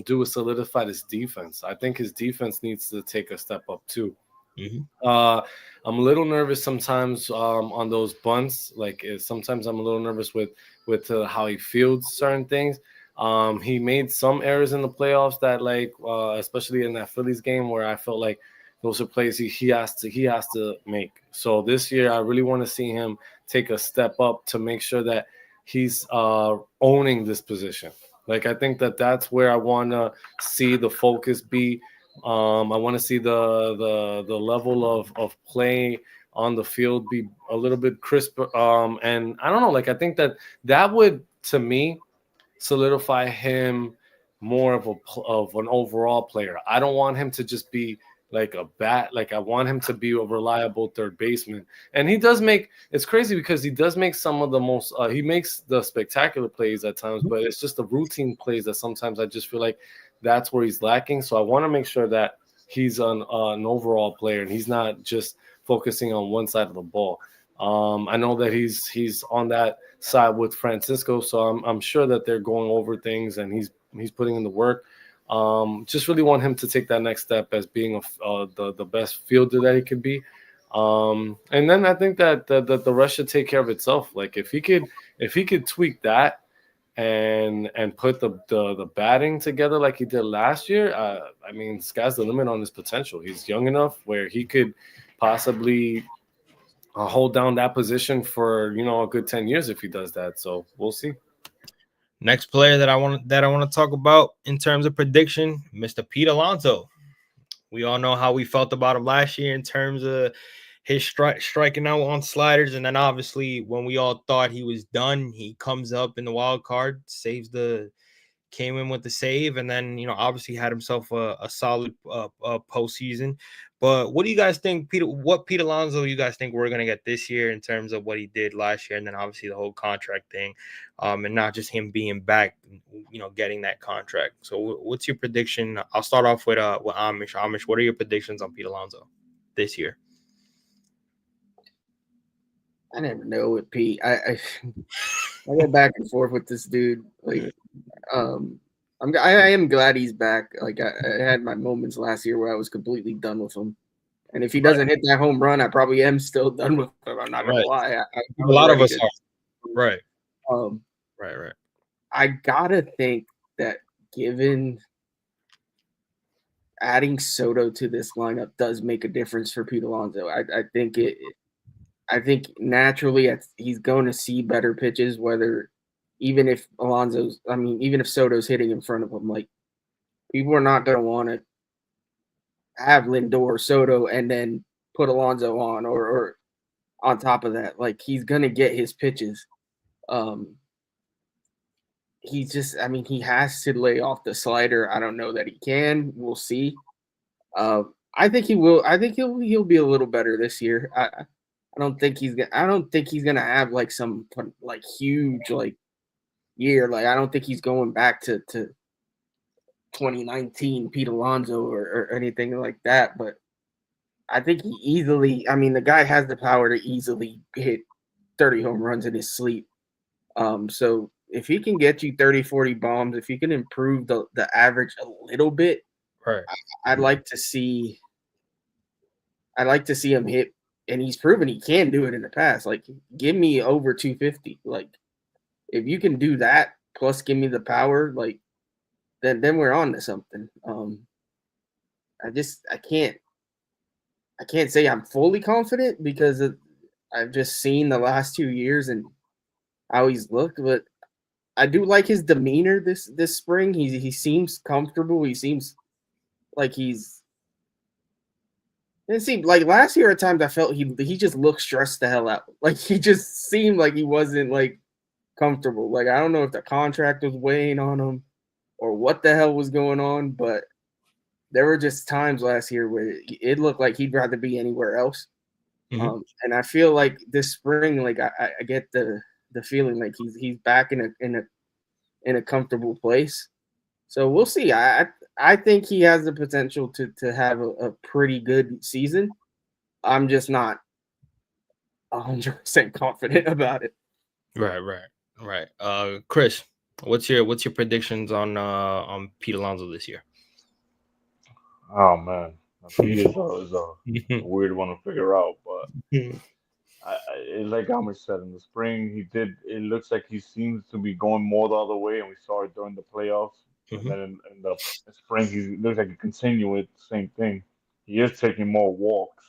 do is solidify his defense. I think his defense needs to take a step up too. Mm-hmm. I'm a little nervous sometimes on those bunts. Like sometimes I'm a little nervous with how he fields certain things. He made some errors in the playoffs that, like, especially in that Phillies game, where I felt like those are plays he has to make. So this year, I really want to see him take a step up to make sure that he's owning this position. Like, I think that's where I want to see the focus be. I want to see the level of play on the field be a little bit crisper. And I don't know, like, I think that would, to me, solidify him more of an overall player. I don't want him to just be like a bat. Like, I want him to be a reliable third baseman. And he does make, it's crazy because he does make some of the most, he makes the spectacular plays at times, but it's just the routine plays that sometimes I just feel like that's where he's lacking. So I want to make sure that he's an overall player and he's not just focusing on one side of the ball. I know that he's on that side with Francisco, so I'm sure that they're going over things and he's putting in the work. Just really want him to take that next step as being the best fielder that he could be. And then I think that the rest should take care of itself. Like if he could tweak that and put the batting together like he did last year, I mean, sky's the limit on his potential. He's young enough where he could possibly hold down that position for a good 10 years if he does that. So we'll see. Next player that I want to talk about in terms of prediction, Mr. Pete Alonso. We all know how we felt about him last year in terms of his striking out on sliders, and then obviously when we all thought he was done, he comes up in the wild card, came in with the save, and then obviously had himself a solid postseason. But what do you guys think, Peter? What Pete Alonso you guys think we're gonna get this year in terms of what he did last year, and then obviously the whole contract thing, and not just him being back, getting that contract. So what's your prediction? I'll start off with Amish. Amish, what are your predictions on Pete Alonso this year? I never know with Pete. I go back and forth with this dude. Like, I am glad he's back. Like I had my moments last year where I was completely done with him, and if he doesn't hit that home run, I probably am still done with him. I'm not gonna lie. A lot of us are. Right. Right. I gotta think that given adding Soto to this lineup does make a difference for Pete Alonso. I think naturally he's going to see better pitches, even if Soto's hitting in front of him. Like, people are not going to want to have Lindor, Soto, and then put Alonso on or on top of that. Like, he's going to get his pitches. He has to lay off the slider. I don't know that he can. We'll see. I think he will. I think he'll be a little better this year. I don't think he's gonna have like some like huge like year. Like, I don't think he's going back to 2019 Pete Alonso or anything like that. But I think he easily, I mean, the guy has the power to easily hit 30 home runs in his sleep. So if he can get you 30, 40 bombs, if he can improve the average a little bit, Right. I'd like to see him hit, and he's proven he can do it in the past. Like, give me over 250. Like, if you can do that, plus give me the power, like, then we're on to something. I can't say I'm fully confident because I've just seen the last 2 years and how he's looked, but I do like his demeanor this spring. He seems comfortable. He seems like it seemed like last year at times I felt he just looked stressed the hell out. Like, he just seemed like he wasn't like comfortable. Like, I don't know if the contract was weighing on him or what the hell was going on, but there were just times last year where it looked like he'd rather be anywhere else. Mm-hmm. And I feel like this spring, like I get the feeling like he's back in a comfortable place. So we'll see. I think he has the potential to have a pretty good season. I'm just not 100% confident about it. Right. Chris, what's your predictions on Pete Alonso this year? Oh man, Pete is a weird one to figure out, but like Amish said, in the spring, it looks like he seems to be going more the other way, and we saw it during the playoffs. And then in the spring, he looks like he continued the same thing. He is taking more walks.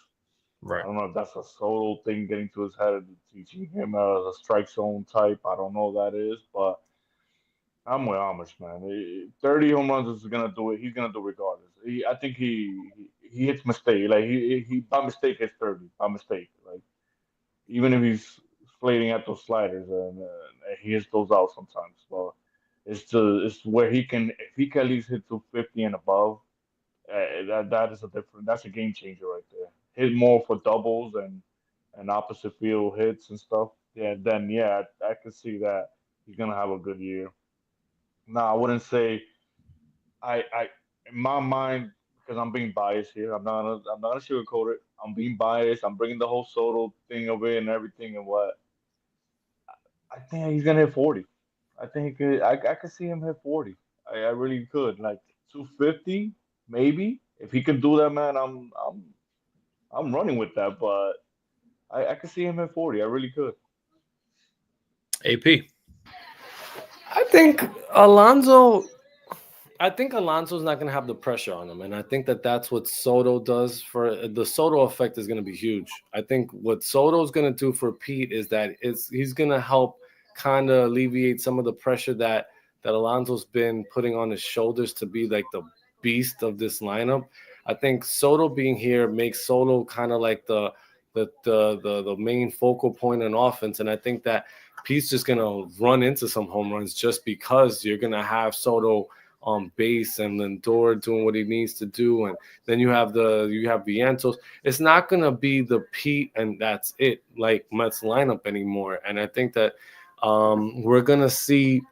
Right. I don't know if that's a Soto thing getting to his head, teaching him as a strike zone type. I don't know what that is, but I'm with Amish, man. 30 home runs is gonna do it. He's gonna do it regardless. I think he hits mistake. Like he by mistake hits 30 by mistake. Like, even if he's flating at those sliders and he hits those out sometimes. But it's where he can, if he can at least hit 250 and above, that's a game changer right there. Hit more for doubles and opposite field hits and stuff. Yeah, then I could see that he's gonna have a good year. No, I wouldn't say I in my mind, because I'm being biased here. I'm not gonna sugarcoat it. I'm being biased. I'm bringing the whole Soto thing of it and everything and what. I think he's gonna hit 40. I think I could see him hit 40. I really could. Like 250, maybe. If he can do that, man, I'm running with that. But I could see him hit 40. I really could. AP. I think Alonso's not going to have the pressure on him. And I think that's what Soto does. For the Soto effect is going to be huge. I think what Soto's going to do for Pete is that he's going to help kind of alleviate some of the pressure that Alonso's been putting on his shoulders to be like the beast of this lineup. I think Soto being here makes Soto kind of like the main focal point in offense. And I think that Pete's just going to run into some home runs just because you're going to have Soto on base and Lindor doing what he needs to do. And then you have Vientos. It's not going to be the Pete and that's it, like Mets lineup anymore. And I think that we're going to see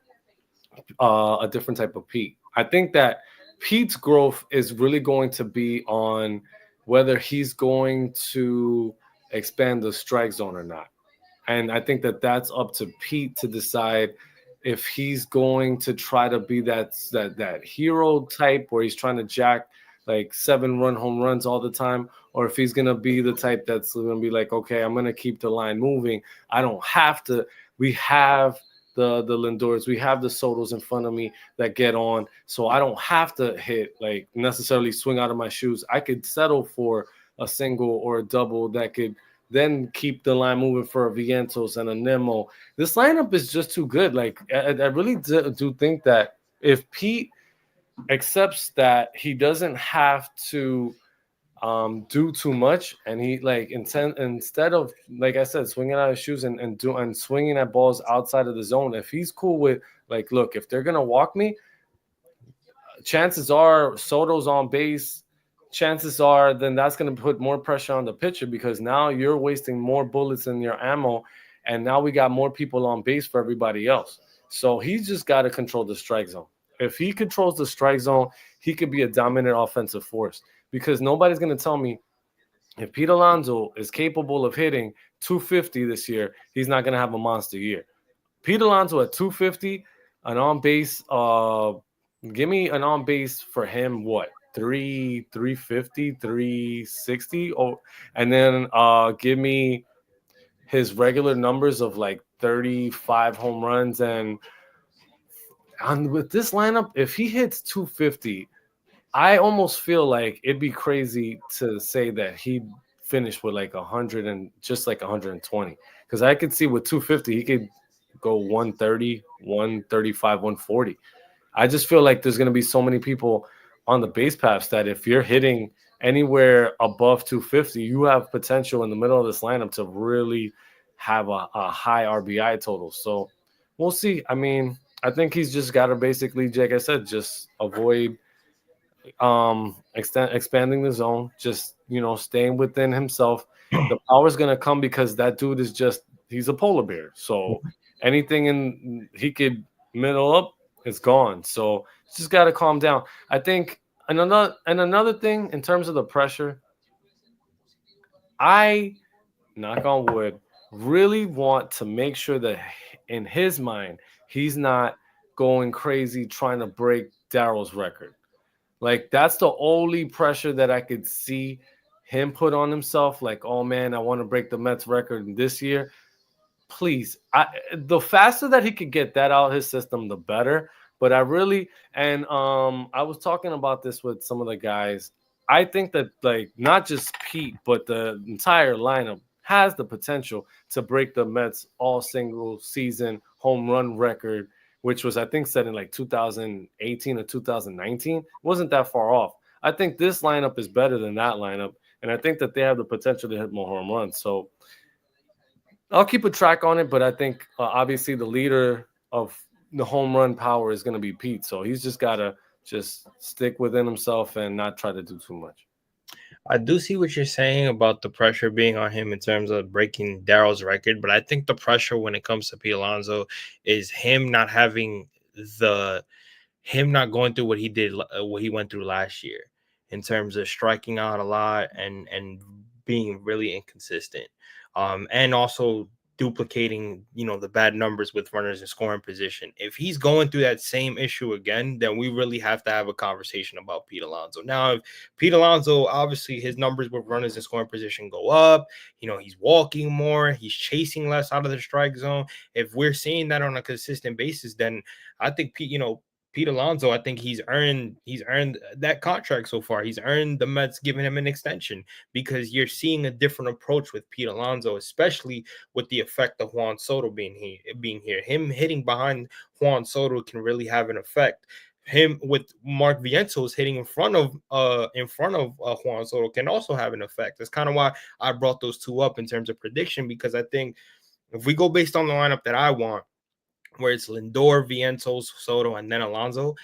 a different type of Pete. I think that Pete's growth is really going to be on whether he's going to expand the strike zone or not. And I think that that's up to Pete to decide if he's going to try to be that hero type where he's trying to jack like 7-run home runs all the time, or if he's going to be the type that's going to be like, okay, I'm going to keep the line moving. I don't have to. We have the Lindors, we have the Sotos in front of me that get on, so I don't have to hit, like, necessarily swing out of my shoes. I could settle for a single or a double that could then keep the line moving for a Vientos and a Nimmo. This lineup is just too good. Like, I really do think that if Pete accepts that he doesn't have to do too much, and he instead of, like I said, swinging out his shoes and swinging at balls outside of the zone, if he's cool with, like, look, if they're gonna walk me, chances are Soto's on base. Chances are then that's going to put more pressure on the pitcher because now you're wasting more bullets in your ammo, and now we got more people on base for everybody else. So he's just got to control the strike zone. If he controls the strike zone, he could be a dominant offensive force, because nobody's going to tell me if Pete Alonso is capable of hitting 250 this year, he's not going to have a monster year. Pete Alonso at 250, an on base, give me an on base for him, what? 350, 360, and then give me his regular numbers of like 35 home runs. And with this lineup, if he hits 250, I almost feel like it'd be crazy to say that he finished with like 100 and just like 120, because I could see with 250 he could go 130, 135, 140. I just feel like there's going to be so many people on the base paths that if you're hitting anywhere above 250, you have potential in the middle of this lineup to really have a high RBI total. So we'll see. I mean, I think he's just got to basically, like I said, just avoid expanding the zone, just, you know, staying within himself. The power is going to come because that dude is just, he's a polar bear. So anything he could middle up, it's gone. So just got to calm down. I think another thing in terms of the pressure, I, knock on wood, really want to make sure that in his mind, he's not going crazy trying to break Darrell's record. Like, that's the only pressure that I could see him put on himself. Like, oh man, I want to break the Mets record this year. Please, the faster that he could get that out of his system, the better. But I really, and I was talking about this with some of the guys. I think that, like, not just Pete, but the entire lineup has the potential to break the Mets all single season home run record, which was, I think, set in like 2018 or 2019. It wasn't that far off. I think this lineup is better than that lineup, and I think that they have the potential to hit more home runs. So I'll keep a track on it, but I think obviously the leader of the home run power is going to be Pete. So he's just got to just stick within himself and not try to do too much. I do see what you're saying about the pressure being on him in terms of breaking Darrell's record, but I think the pressure when it comes to Pete Alonso is him not going through what he went through last year in terms of striking out a lot and being really inconsistent, and also duplicating, you know, the bad numbers with runners in scoring position. If he's going through that same issue again, then we really have to have a conversation about Pete Alonso. Now, if Pete Alonso, obviously his numbers with runners in scoring position go up, you know, he's walking more, he's chasing less out of the strike zone. If we're seeing that on a consistent basis, then I think Pete Alonso, I think he's earned that contract so far. He's earned the Mets giving him an extension, because you're seeing a different approach with Pete Alonso, especially with the effect of Juan Soto being here. Him hitting behind Juan Soto can really have an effect. Him with Mark Vientos hitting in front of Juan Soto can also have an effect. That's kind of why I brought those two up in terms of prediction, because I think if we go based on the lineup that I want, where it's Lindor, Vientos, Soto, and then Alonso,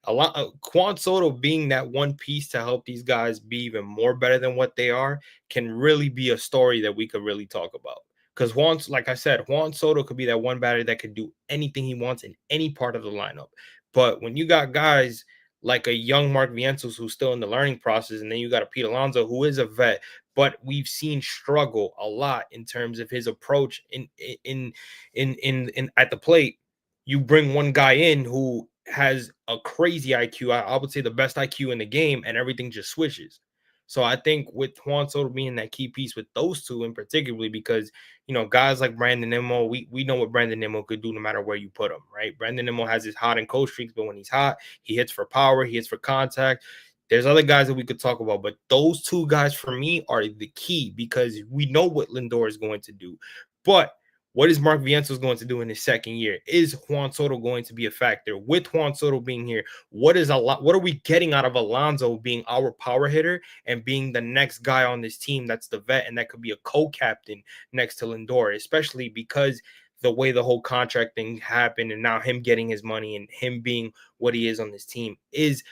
Juan Soto being that one piece to help these guys be even more better than what they are can really be a story that we could really talk about. Because like I said, Juan Soto could be that one batter that could do anything he wants in any part of the lineup. But when you got guys like a young Mark Vientos who's still in the learning process, and then you got a Pete Alonso who is a vet, but we've seen struggle a lot in terms of his approach in at the plate. You bring one guy in who has a crazy IQ, I would say the best IQ in the game, and everything just switches. So I think with Juan Soto being that key piece with those two in particularly, because, you know, guys like Brandon Nimmo, we know what Brandon Nimmo could do no matter where you put him, right? Brandon Nimmo has his hot and cold streaks, but when he's hot, he hits for power, he hits for contact. There's other guys that we could talk about, but those two guys for me are the key, because we know what Lindor is going to do. But what is Mark Vientos going to do in his second year? Is Juan Soto going to be a factor? With Juan Soto being here, what are we getting out of Alonso being our power hitter and being the next guy on this team that's the vet and that could be a co-captain next to Lindor, especially because the way the whole contract thing happened and now him getting his money and him being what he is on this team is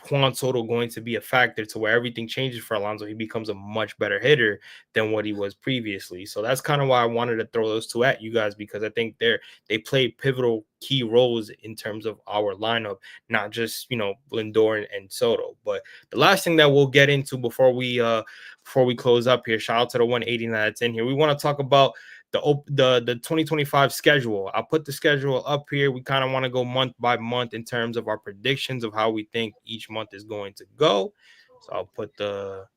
Juan Soto going to be a factor to where everything changes for Alonso? He becomes a much better hitter than what he was previously. So that's kind of why I wanted to throw those two at you guys, because I think they play pivotal key roles in terms of our lineup, not just, Lindor and Soto. But the last thing that we'll get into before we close up here, shout out to the 189 that's in here. We want to talk about the 2025 schedule. I'll put the schedule up here. We kind of want to go month by month in terms of our predictions of how we think each month is going to go. So I'll put the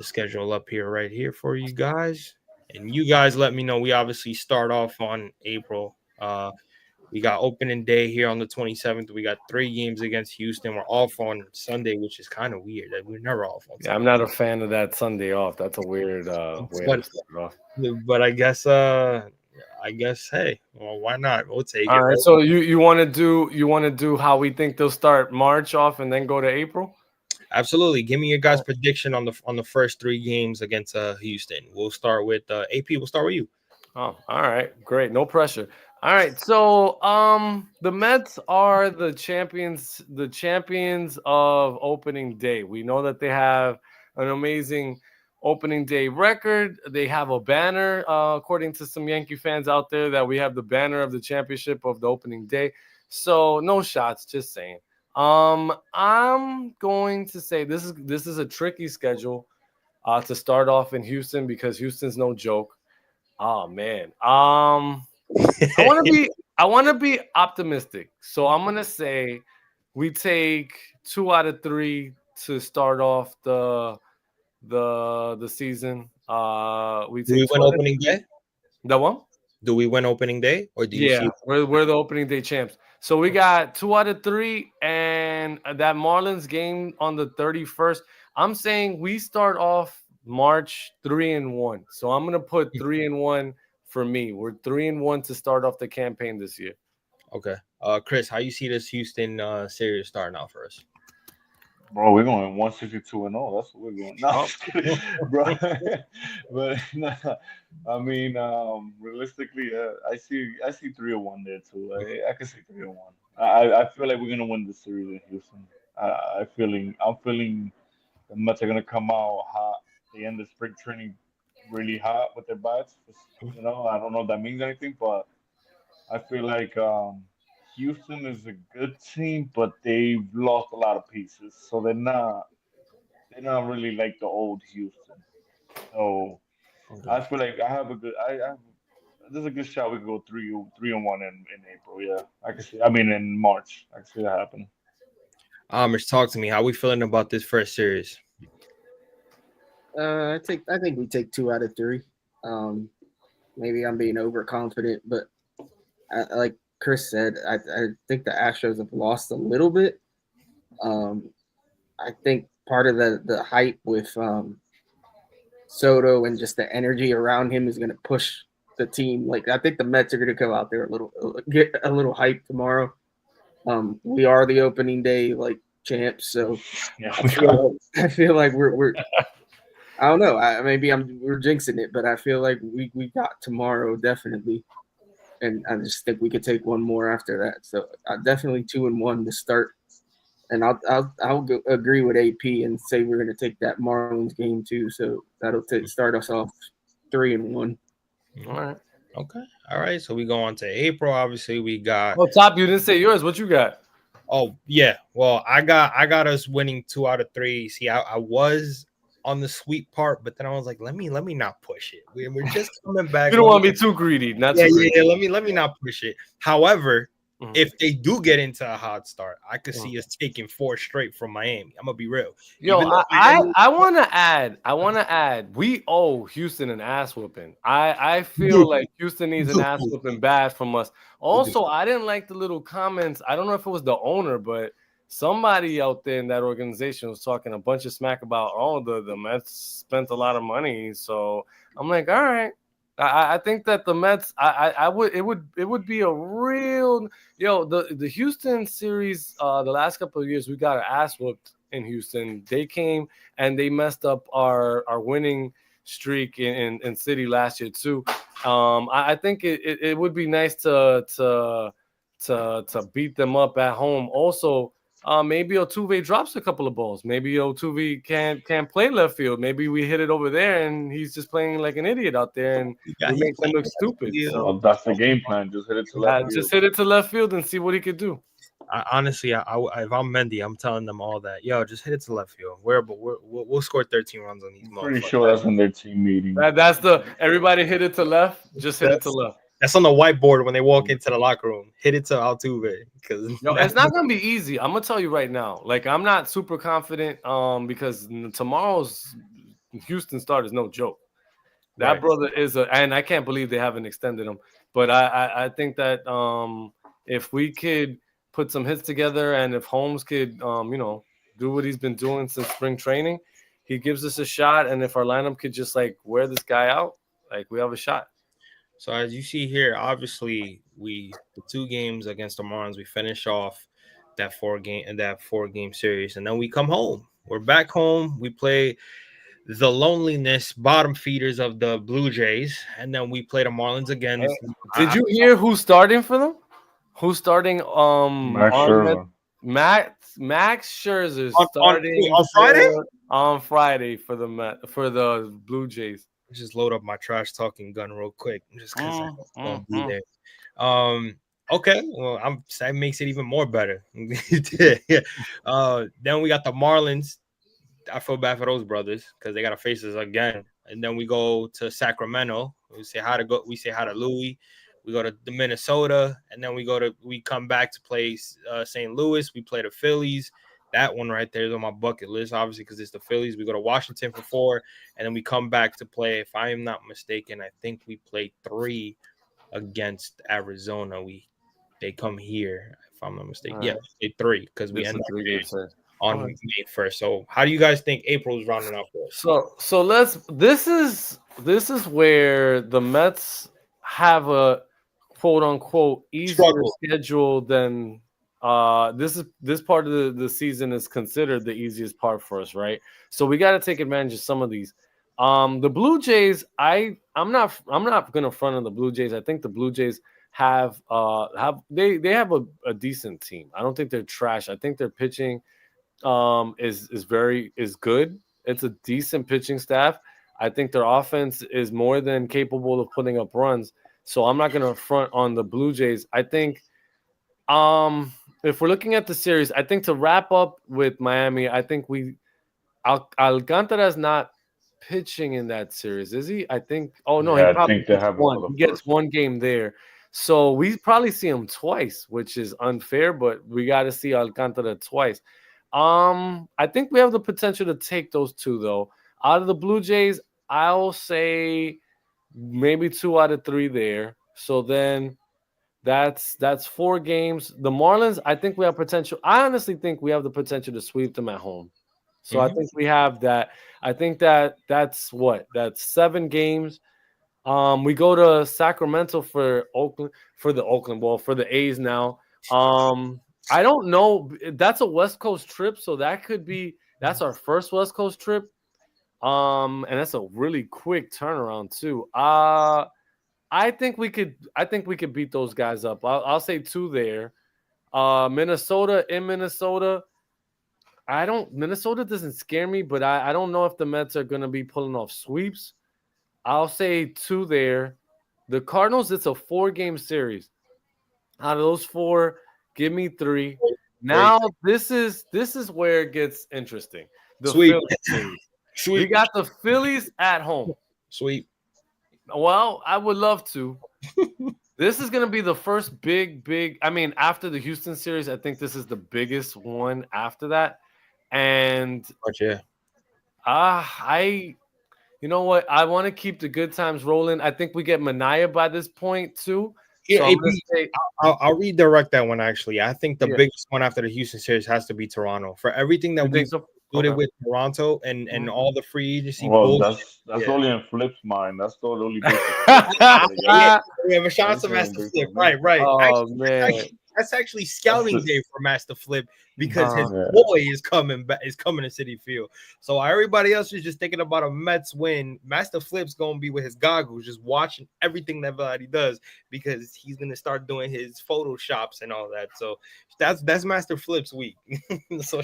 schedule up here right here for you guys. And you guys let me know. We obviously start off on April. We got opening day here on the 27th. We got 3 games against Houston. We're off on Sunday, which is kind of weird. We're never off on Sunday. Yeah, I'm not a fan of that Sunday off. That's a weird way to start off. But I guess, hey, well, why not? We'll take it. All right. So you want to do how we think they'll start March off and then go to April? Absolutely. Give me your guys' prediction on the first 3 games against Houston. We'll start with AP. We'll start with you. Oh, all right. Great. No pressure. All right. So the Mets are the champions of opening day. We know that they have an amazing opening day record. They have a banner, according to some Yankee fans out there, that we have the banner of the championship of the opening day. So no shots, just saying. I'm going to say this is a tricky schedule to start off in Houston, because Houston's no joke. Oh man. I want to be optimistic. So I'm going to say we take 2 out of 3 to start off the season. Do we win opening day? The one? Do we win opening day, or do you see? We're the opening day champs. So we got 2 out of 3, and that Marlins game on the 31st. I'm saying we start off March 3-1. So I'm gonna put 3-1 for me. We're 3-1 to start off the campaign this year. Okay. Chris, how you see this Houston series starting out for us? Bro, we're going 162-0. That's what we're going. No, bro. But I mean, realistically, I see 3-1 there too. I can see 3-1. I feel like we're gonna win the series in Houston. I'm feeling the Mets are gonna come out hot. They end the spring training really hot with their bats. I don't know if that means anything, but I feel like Houston is a good team, but they've lost a lot of pieces, so they're not really like the old Houston. So I feel like there's a good shot we could go 3-1 in April. Yeah, I can see. I mean, in March, I can see that happening. Amish, talk to me. How we feeling about this first series? I think we take 2 out of 3. Maybe I'm being overconfident, but like Chris said, I think the Astros have lost a little bit. I think part of the hype with Soto and just the energy around him is going to push the team. Like, I think the Mets are going to come out there get a little hype tomorrow. We are the opening day champs, so yeah, I feel like we're I don't know. We're jinxing it, but I feel like we got tomorrow definitely. And I just think we could take one more after that. So definitely 2-1 to start. And I'll agree with AP and say we're going to take that Marlins game too. So that'll start us off 3-1. All right. Okay. All right. So we go on to April. Obviously, we got. Oh, Top, you didn't say yours. What you got? Oh yeah. Well, I got us winning 2 out of 3. See, I was on the sweet part, but then I was like, let me not push it. We're just coming back. You don't want to be too greedy. Yeah. Let me not push it. However, if they do get into a hot start, I could see us taking 4 straight from Miami. I'm gonna be real. Yo, I want to add. We owe Houston an ass whooping. I feel like Houston needs an ass whooping bad from us. Also, I didn't like the little comments. I don't know if it was the owner, but somebody out there in that organization was talking a bunch of smack about the Mets spent a lot of money. So I'm like, all right. I think that the Mets, it would be a real the Houston series. The last couple of years, we got our ass whooped in Houston. They came and they messed up our winning streak in City last year too. I think it would be nice to beat them up at home. Also, maybe Altuve drops a couple of balls. Maybe Altuve can't play left field. Maybe we hit it over there, and he's just playing like an idiot out there, and we make him look stupid. So Well, that's the game plan. Just hit it to left field. just hit it to left field and see what he could do. Honestly, if I'm Mendy, I'm telling them all that. Yo, just hit it to left field. We'll score 13 runs on these. I'm pretty sure that's in their team meeting. That's the everybody hit it to left. Just hit it to left. That's on the whiteboard when they walk into the locker room. Hit it to Altuve because it's not gonna be easy. I'm gonna tell you right now. Like I'm not super confident. Because tomorrow's Houston start is no joke. That brother is and I can't believe they haven't extended him. But I think that if we could put some hits together, and if Holmes could, do what he's been doing since spring training, he gives us a shot. And if our lineup could just like wear this guy out, like we have a shot. So as you see here, obviously the 2 games against the Marlins, we finish off that 4-game series, and then we come home. We're back home. We play the loneliness bottom feeders of the Blue Jays, and then we play the Marlins again. Did you hear who's starting for them? Who's starting? Max Scherzer starting on Friday. On Friday for the Blue Jays. Just load up my trash talking gun real quick, just because I'm be there. Okay, well, that makes it even more better. Then we got the Marlins. I feel bad for those brothers because they got to face us again. And then we go to Sacramento. We say hi to Louis. We go to the Minnesota, and then we come back to play St. Louis. We play the Phillies. That one right there is on my bucket list, obviously, because it's the Phillies. We go to Washington for 4, and then we come back to play, if I am not mistaken, I think we play 3 against Arizona. They come here, if I'm not mistaken. Right. Yeah, 3 because we end up on May 1st. So how do you guys think April's rounding out for us? So this is where the Mets have a quote unquote easier schedule than this part of the season is considered the easiest part for us, right? So we got to take advantage of some of these. The Blue Jays, I'm not gonna front on the Blue Jays. I think the Blue Jays have a decent team. I don't think they're trash. I think their pitching is good. It's a decent pitching staff. I think their offense is more than capable of putting up runs. So I'm not going to front on the Blue Jays. I think if we're looking at the series, I think to wrap up with Miami, I think Alcantara's not pitching in that series, is he? I think. Oh no, yeah, I think they have one. He gets one game there, so we probably see him twice, which is unfair. But we got to see Alcantara twice. I think we have the potential to take those 2 though. Out of the Blue Jays, I'll say maybe 2 out of 3 there. So then that's 4 games. The Marlins, I think we have potential. I honestly think we have the potential to sweep them at home. So I think we have that. I think that's 7 games. We go to Sacramento for the A's now. I don't know. That's a West Coast trip, so that's our first West Coast trip. And that's a really quick turnaround too. I think we could beat those guys up. I'll say 2 there. Minnesota. Minnesota doesn't scare me, but I don't know if the Mets are going to be pulling off sweeps. I'll say 2 there. The Cardinals, it's a 4-game series. Out of those 4, give me 3. Now this is where it gets interesting. The Phillies series. Sweet. We got the Phillies at home. Sweet. Well, I would love to. This is going to be the first big. I mean, after the Houston series, I think this is the biggest one after that. And you know what? I want to keep the good times rolling. I think we get Manaea by this point too. Yeah, so I'll redirect that one actually. I think the biggest one after the Houston series has to be Toronto for everything that we included with Toronto and all the free agency. Well, that's only in Flip's mind. That's the only. We have a shout out to Master Flip. Right. Oh man. That's actually scouting day for Master Flip because his boy is coming back, is coming to Citi Field. So everybody else is just thinking about a Mets win. Master Flip's gonna be with his goggles, just watching everything that Vladdy does, because he's gonna start doing his photoshops and all that. So that's Master Flip's week. So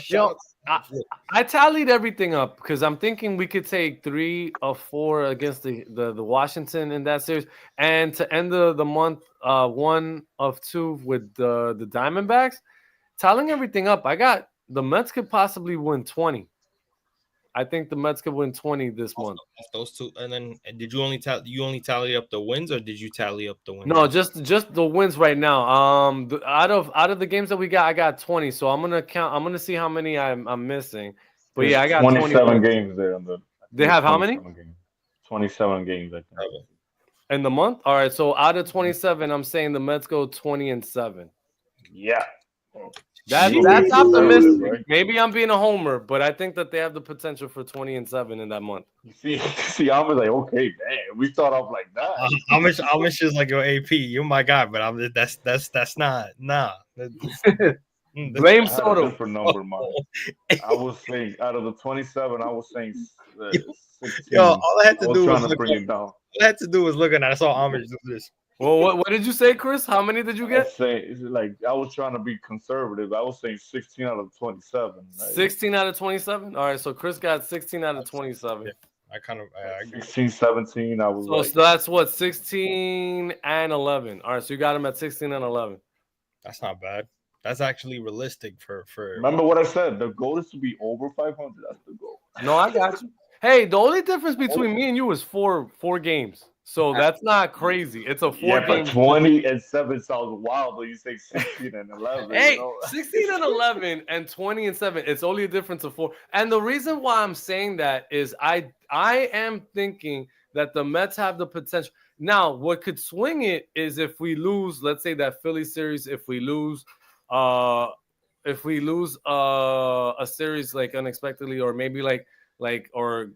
I tallied everything up because I'm thinking we could take 3 of 4 against the Washington in that series, and to end the month 1 of 2 with the Diamondbacks. Tallying everything up, I got the Mets could possibly win 20. I think the Mets could win 20 this month. Those two, and then did you only tally up the wins, or did you tally up the wins? No, just the wins right now. Out of the games that we got, I got 20. So I'm gonna see how many I'm missing. But There's I got 27 games there on the. They have how many? 27 games, I think. In the month? All right. So out of 27, I'm saying the Mets go 20-7. Yeah. That's optimistic. Right? Maybe I'm being a homer, but I think that they have the potential for 20-7 in that month. See, I was like, okay, damn, we start off like that. Amish is like your AP, you're my guy, but that's not Blame Soto for number, man. I was saying out of the 27, I was saying 16. Yo, all I had to do was bring it down. All I had to do was looking at. I saw Amish do this. Well, what did you say, Chris? How many did you get? I was trying to be conservative. I was saying 16 out of 27. Right? 16 out of 27? All right, so Chris got 16 out of 27. Yeah, I 16, 17. I was so that's what, 16 and 11. All right, so you got him at 16 and 11. That's not bad. That's actually realistic for. Remember what I said? The goal is to be over 500. That's the goal. No, I got you. Hey, the only difference between me and you is four games. So that's not crazy. It's a 4-game. 20-7 sounds wild, but you say 16 and 11. Hey, 16 and 11 and 20-7. It's only a difference of 4. And the reason why I'm saying that is I am thinking that the Mets have the potential. Now, what could swing it is if we lose, let's say that Philly series, if we lose a series like unexpectedly, or maybe or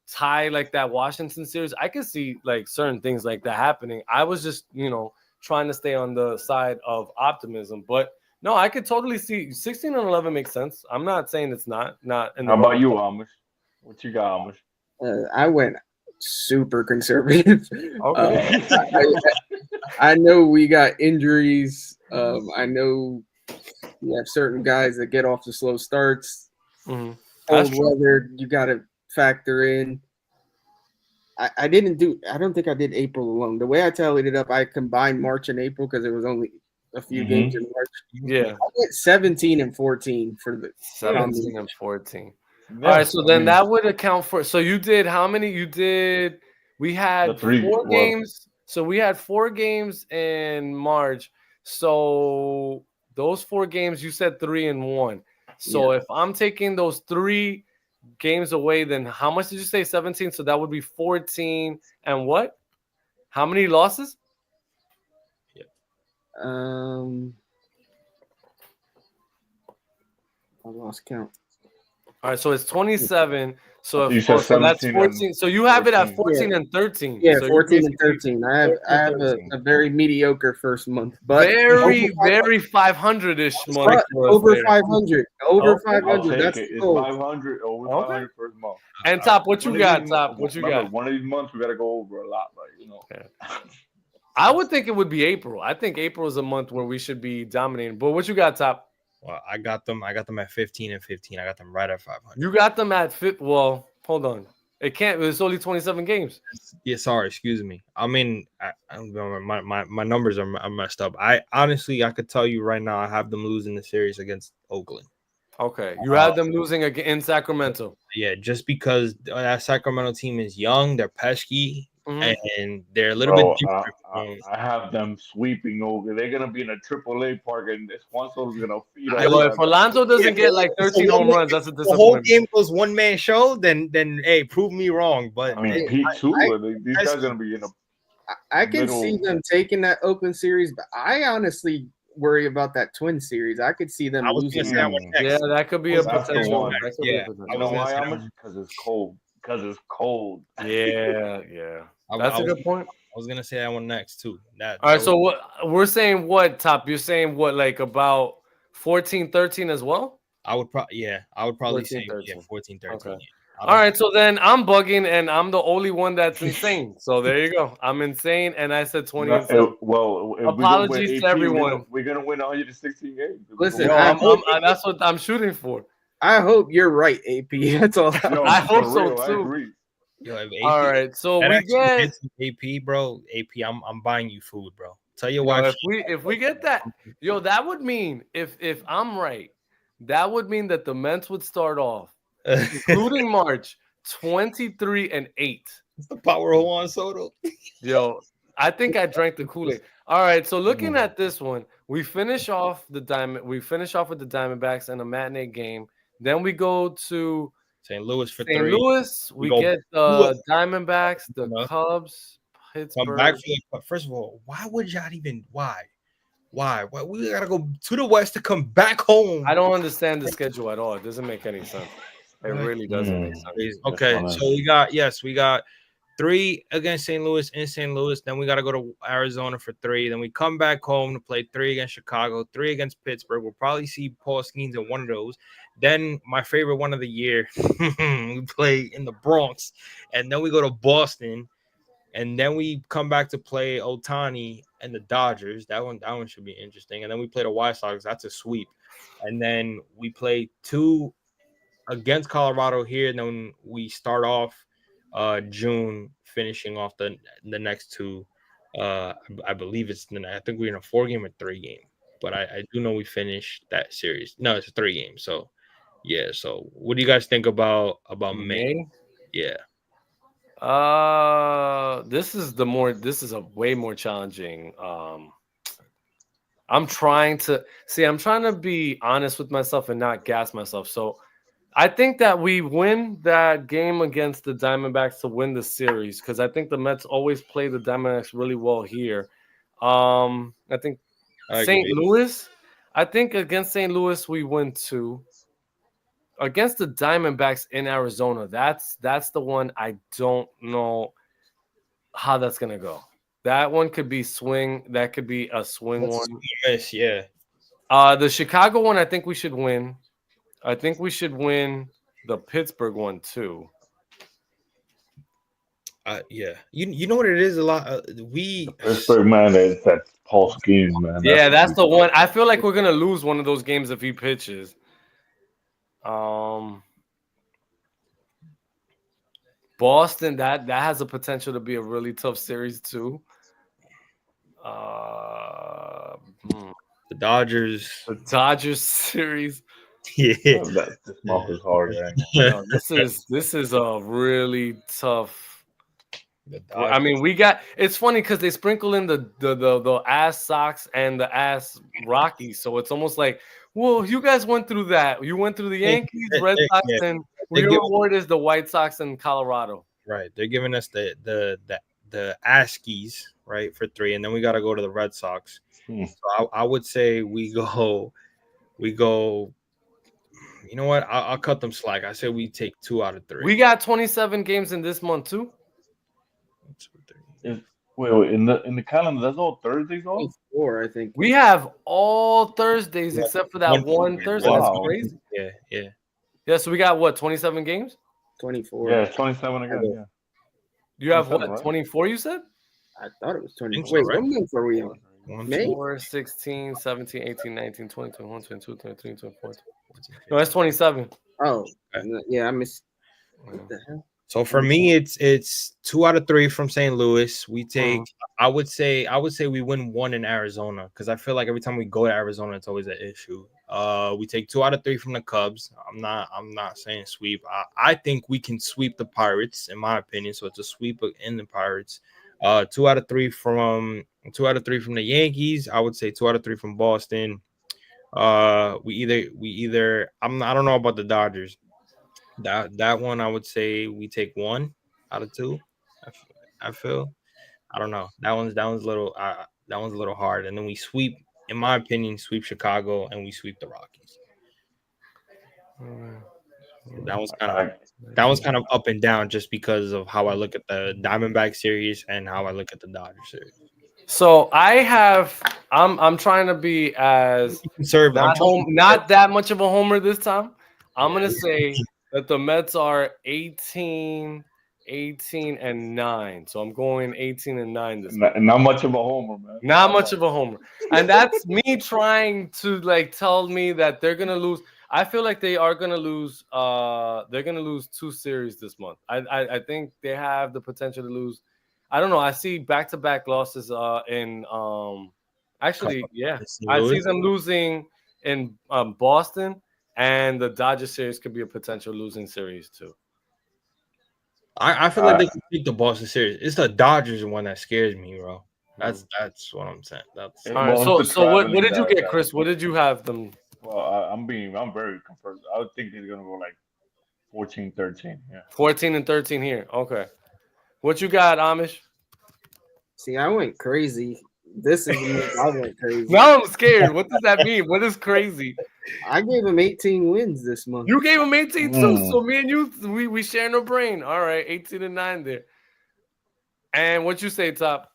tie like that Washington series, I could see like certain things like that happening. I was just, trying to stay on the side of optimism, but no, I could totally see 16 and 11 makes sense. I'm not saying it's not. How about you, Amish? What you got, Amish? I went super conservative. Okay. I know we got injuries. I know we have certain guys that get off to slow starts. Mm-hmm. Cold weather, you got to factor in. I don't think I did April alone. The way I tallied it up, I combined March and April because there was only a few games in March. Yeah. I went 17 and 14 for the 17 and 14. Yeah. All right, so then that would account for. So you did how many? We had 4 games. So we had 4 games in March. So those 4 games, you said 3-1. So if I'm taking those 3 games away, then how much did you say? 17. So that would be 14. And what? How many losses? Yeah. I lost count. All right, so it's 27. So that's 14. So you have it at 14 and 13. Yeah, so 14 and 13. I have a very mediocre first month, but very 500-ish month. Over 500. Over 500. That's it's 500 over 500 first month. And Top, what you got? Top, what you got? One of these months we got to go over a lot, right? I would think it would be April. I think April is a month where we should be dominating. But what you got, Top? Well, I got them at 15 and 15. I got them right at 500. You got them at well, hold on. It can't. It's only 27 games. Yeah, sorry, excuse me. I mean, my numbers are messed up. I could tell you right now, I have them losing the series against Oakland. Okay, you have them losing in Sacramento. Yeah, just because that Sacramento team is young, they're pesky. And they're a little bit different. I have them sweeping over. They're gonna be in a AAA park, and Swanso's gonna feed. If Alonso doesn't get like 13 home runs, that's a disappointment. The whole game goes one-man show. Then hey, prove me wrong. But I mean, Pete too. These guys are gonna be in a. I can see them taking that Oakland series, but I honestly worry about that Twin series. I could see them losing. Yeah, that could be a potential. Yeah, I know why. How much? Because it's cold. Yeah. That's a good point. I was gonna say that one next too. All right, so what we're saying? What, Top? You're saying what, like about 14, 13 as well? I would probably 14, say 13. 14, 13. Okay. Yeah. All right, so then I'm bugging, and I'm the only one that's insane. So there you go. I'm insane, and I said 20 and 7. Well, if Apologies we to everyone. we're gonna win 116 games. Listen, Yo, I hope- that's what I'm shooting for. I hope you're right, AP. That's all. Yo, I hope for so, real, I too. agree. Yo, if AP, All right, so that we actually get gets AP, bro. AP, I'm buying you food, bro. Tell your yo, wife. if we get that, yo, that would mean if I'm right, that would mean that the Mets would start off, including March, 23-8. It's the power of Juan Soto. Yo, I think I drank the Kool-Aid. All right, so looking at this one, we finish off with the Diamondbacks in a matinee game. Then we go to St. Louis for St. 3. Louis. We go get the Louis. Diamondbacks, the No. Cubs, Come Pittsburgh. back for first of all, why would y'all even why? Why we gotta go to the West to come back home? I don't understand the schedule at all. It doesn't make any sense. It really doesn't make sense. Okay, so we got 3 against St. Louis in St. Louis. Then we got to go to Arizona for 3. Then we come back home to play 3 against Chicago, 3 against Pittsburgh. We'll probably see Paul Skeens in one of those. Then my favorite one of the year, we play in the Bronx, and then we go to Boston, and then we come back to play Ohtani and the Dodgers. That one should be interesting. And then we play the White Sox. That's a sweep. And then we play 2 against Colorado here, and then we start off June, finishing off the next 2. I believe I think we're in a 4-game or 3-game, but I do know we finished that series. No, it's a 3-game. So yeah. So what do you guys think about May? Yeah. This is a way more challenging. I'm trying to be honest with myself and not gas myself. So I think that we win that game against the Diamondbacks to win the series, because I think the Mets always play the Diamondbacks really well here. I think St. Louis, I think against St. Louis we win 2. Against the Diamondbacks in Arizona, that's the one I don't know how that's gonna go. That one could be swing. That could be a swing one. Yes, yeah. The Chicago one, I think we should win. I think we should win the Pittsburgh one too. Yeah. You know what it is a lot. Pittsburgh, man, that's Paul Skeens, man. Yeah, that's the one. I feel like we're gonna lose one of those games if he pitches. Boston, that has a potential to be a really tough series too. The Dodgers series. Yeah, this month is hard. Right? No, this is a really tough. I mean, it's funny because they sprinkle in the ass Sox and the ass Rockies, so it's almost like, well, you guys went through that. You went through the Yankees, Red Sox, and your reward is the White Sox and Colorado. Right, they're giving us the Askies, right, for 3, and then we got to go to the Red Sox. So I would say we go. You know what? I'll cut them slack. I say we take 2 out of 3. We got 27 games in this month too. Wait, in the calendar, that's all Thursdays off? 4, I think. We have all Thursdays except for that one Thursday. Wow. That's crazy. Yeah. So we got what, 27 games? 24. Yeah, it's 27 again. Yeah. You have what, right? 24? You said? I thought it was 24. So, Wait, right? what month are we on? May? 4, 16, 17, 18, 19, 20, 21, 22, 23, 24. No, that's 27. Oh, Okay. yeah, I missed. What the hell? So for me, it's 2 out of 3 from St. Louis. We take. I would say we win 1 in Arizona, because I feel like every time we go to Arizona, it's always an issue. We take 2 out of 3 from the Cubs. I'm not saying sweep. I think we can sweep the Pirates, in my opinion. So it's a sweep in the Pirates. 2 out of 3 from the Yankees. I would say 2 out of 3 from Boston. We either I don't know about the Dodgers. That one I would say we take 1 out of 2. I feel. I don't know. That one's a little hard. And then we sweep, in my opinion, sweep Chicago, and we sweep the Rockies. That one's kind of up and down, just because of how I look at the Diamondback series and how I look at the Dodgers series. So I have I'm trying to be as conservative. not that much of a homer this time. I'm gonna say that the Mets are 18 and 9. So I'm going 18 and 9 this week. Not much of a homer, man. Not much of a homer. And that's me trying to like tell me that they're gonna lose. I feel like they are gonna lose. They're gonna lose 2 series this month. I think they have the potential to lose. I don't know. I see back-to-back losses in actually, yeah. I see them losing in Boston, and the Dodgers series could be a potential losing series too. I feel like they can take the Boston series. It's the Dodgers one that scares me, bro. That's what I'm saying. That's all right. So what did you get, Chris? What did you have them? Well, I'm very confused. I would think they're gonna go like 14-13. Yeah. 14 and 13 here. Okay. What you got, Amish? See, I went crazy. This is I went crazy. Now I'm scared. What does that mean? What is crazy? I gave him 18 wins this month. You gave him 18 too. So me and you, we share no brain. All right, 18 and 9 there. And what you say, Top?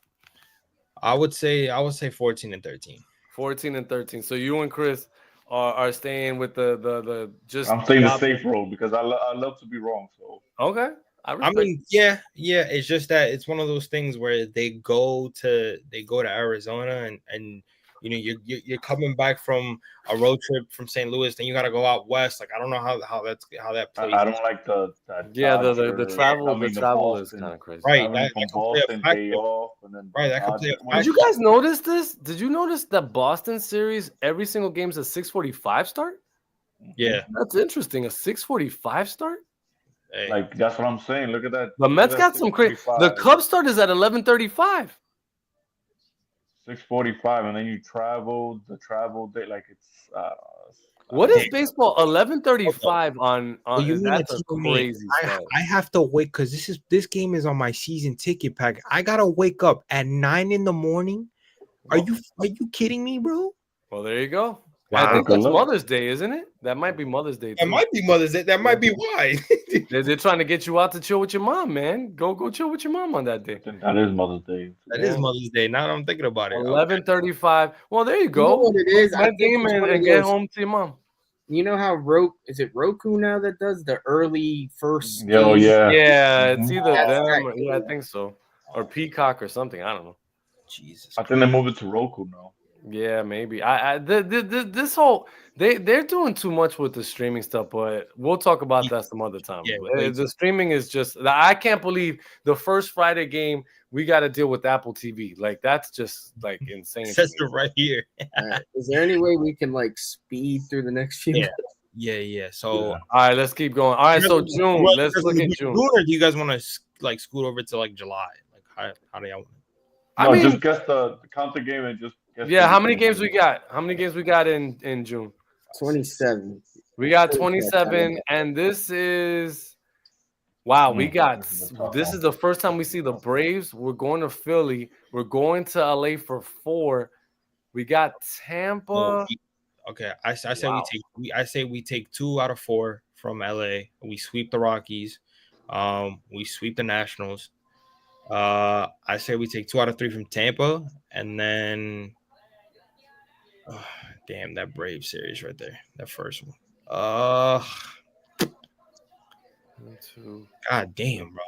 I would say 14 and 13. 14 and 13. So you and Chris are staying with the just. I'm saying the safe road because I love to be wrong. So okay. I mean, yeah. It's just that it's one of those things where they go to Arizona and you know you're coming back from a road trip from St. Louis, then you got to go out west. Like I don't know how that plays. I don't like the travel is kind of crazy. Right, that can play a factor. That can play a factor. Did you guys notice this? Did you notice that Boston series every single game's a 6:45 start? Yeah, that's interesting. A 6:45 start. Hey. Like that's what I'm saying. Look at that. The Mets got some crazy. The Cubs start is at 11:35. 6:45, and then you travel the travel day. Like it's. What is baseball? 11:35 on. You that's a crazy. I have to wait because this game is on my season ticket pack. I gotta wake up at 9 a.m. Are you kidding me, bro? Well, there you go. Wow. I think that's Mother's Day, isn't it? That might be Mother's Day. That might be Mother's Day. That might be why. They're trying to get you out to chill with your mom, man. Go chill with your mom on that day. That is Mother's Day. That is Mother's Day. Now that I'm thinking about it. 11:35. Well, there you go. You know what it is? I game and get home to your mom. You know how is it Roku now that does the early first? Oh yeah. Yeah, it's either them. Yeah, I think so. Or Peacock or something. I don't know. Jesus. I think they moved it to Roku now. Yeah, maybe. This whole they're doing too much with the streaming stuff, but we'll talk about that some other time. Yeah, the streaming is just I can't believe the first Friday game we got to deal with Apple TV. Like that's just like insane. That's right here. Is there any way we can like speed through the next few? Yeah. So all right, let's keep going. All right, so June. Let's look at June. Or do you guys want to like scoot over to like July? Like how do y'all want? I mean, just guess the count the game and just. Yeah, how many games we got? How many games we got in June? 27. We got 27, and this is wow. We got this is the first time we see the Braves. We're going to Philly. We're going to LA for 4. We got Tampa. Okay, I say we take 2 out of 4 from LA. We sweep the Rockies. We sweep the Nationals. I say we take 2 out of 3 from Tampa, and then. Oh, damn, that Brave series right there. That first one. God damn, bro.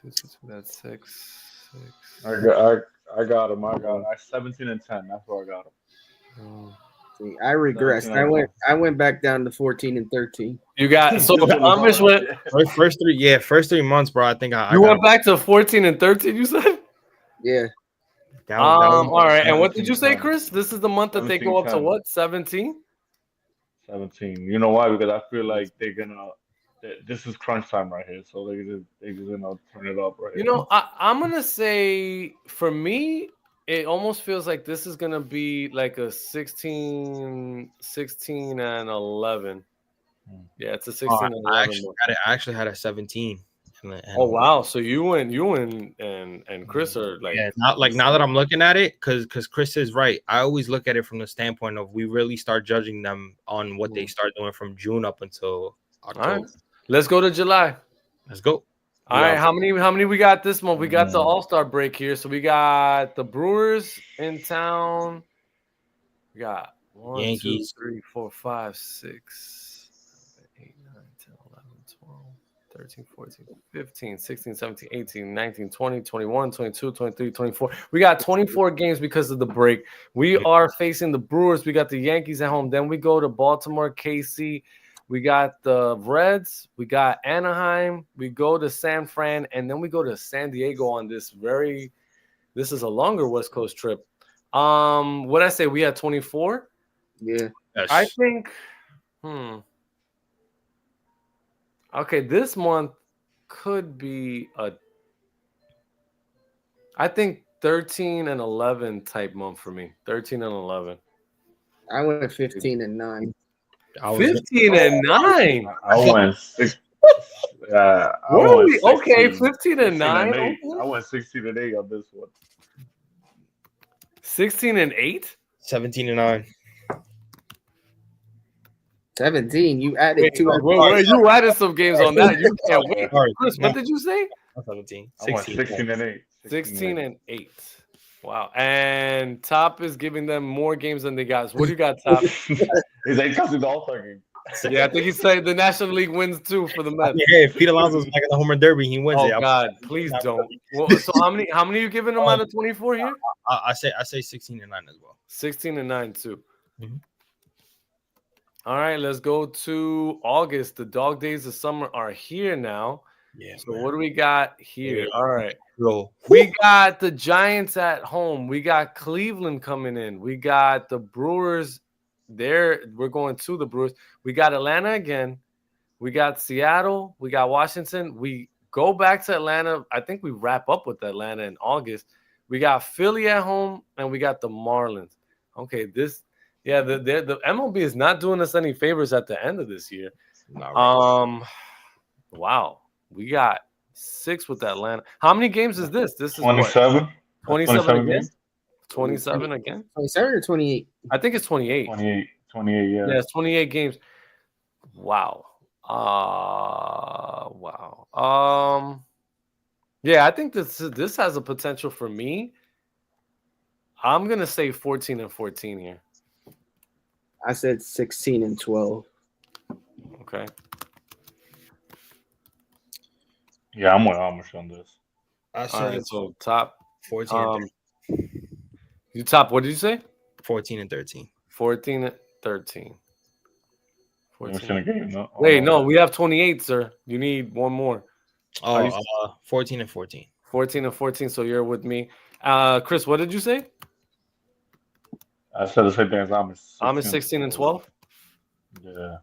2, that's 6. I got him. I 17 and 10. That's where I got him. See, I regressed. I went back down to 14 and 13. You got so Amish went first 3 months, bro. I think I went back to 14 and 13. You said, yeah. All right. And what did you say, Chris? This is the month that they go up to what? 17? 17. You know why? Because I feel like they're gonna. This is crunch time right here, so they're gonna turn it up right here. You know, I'm gonna say for me, it almost feels like this is gonna be like a 16 and 11. Yeah, it's a 16 and 11. I actually had a 17. Oh wow! So you and Chris are like not like now that I'm looking at it, because Chris is right. I always look at it from the standpoint of we really start judging them on what they start doing from June up until October. All right. Let's go to July. Let's go. All right, how many we got this month? We got the All-Star break here. So we got the Brewers in town. We got 1, Yankees. 2, 3, 4, 5, 6, 7, 8, 9, 10, 11, 12, 13, 14, 15, 16, 17, 18, 19, 20, 21, 22, 23, 24. We got 24 games because of the break. We are facing the Brewers. We got the Yankees at home. Then we go to Baltimore, KC. We got the Reds. We got Anaheim. We go to San Fran. And then we go to San Diego on this is a longer West Coast trip. What I say? We had 24? Yeah. Yes. I think, okay, this month could be I think 13 and 11 type month for me. 13 and 11. I went 15 and 9. 15 and 9. I went 6. Okay, 15 and 9. I went 16 and 8 on this one. 16 and 8? 17 and 9. 17. You added Wait, 2. you added some games on that. You can't wait. Sorry. Chris, what did you say? 17. I went 16 and 8. 16 and 8. Wow. And Top is giving them more games than they got. So what do you got, Top? He's like, because it's the All-Star game. Yeah, I think he said the National League wins too for the Mets. Yeah, if Pete Alonso's back in the Home Run Derby, he wins it. Oh God, please don't. Well, so how many are you giving them out of 24 here? I say 16 and 9 as well. 16 and 9 too. Mhm. All right, let's go to August. The dog days of summer are here now. Yeah. So what do we got here? All right. Roll. We got the Giants at home. We got Cleveland coming in. We got the Brewers there. We're going to the Brewers. We got Atlanta again. We got Seattle. We got Washington. We go back to Atlanta. I think we wrap up with Atlanta in August. We got Philly at home, and we got the Marlins. Okay, the MLB is not doing us any favors at the end of this year. Wow. We got 6 with Atlanta. How many games is this? This is 27. 27 again? games? 27 again? 27 or 28? I think it's 28. 28, yeah. Yeah, it's 28 games. Wow. Wow. Yeah, I think this has a potential for me. I'm going to say 14 and 14 here. I said 16 and 12. Okay. Yeah, I'm with Amish on this. I All say right, so Top 14 and 13. you Top, what did you say? 14 and 13. 14 and 13. Wait, no, we have 28, sir. You need one more. 14 and 14. 14 and 14, so you're with me. Chris, what did you say? I said the same thing as Amish. I'm at 16 and 12. Yeah.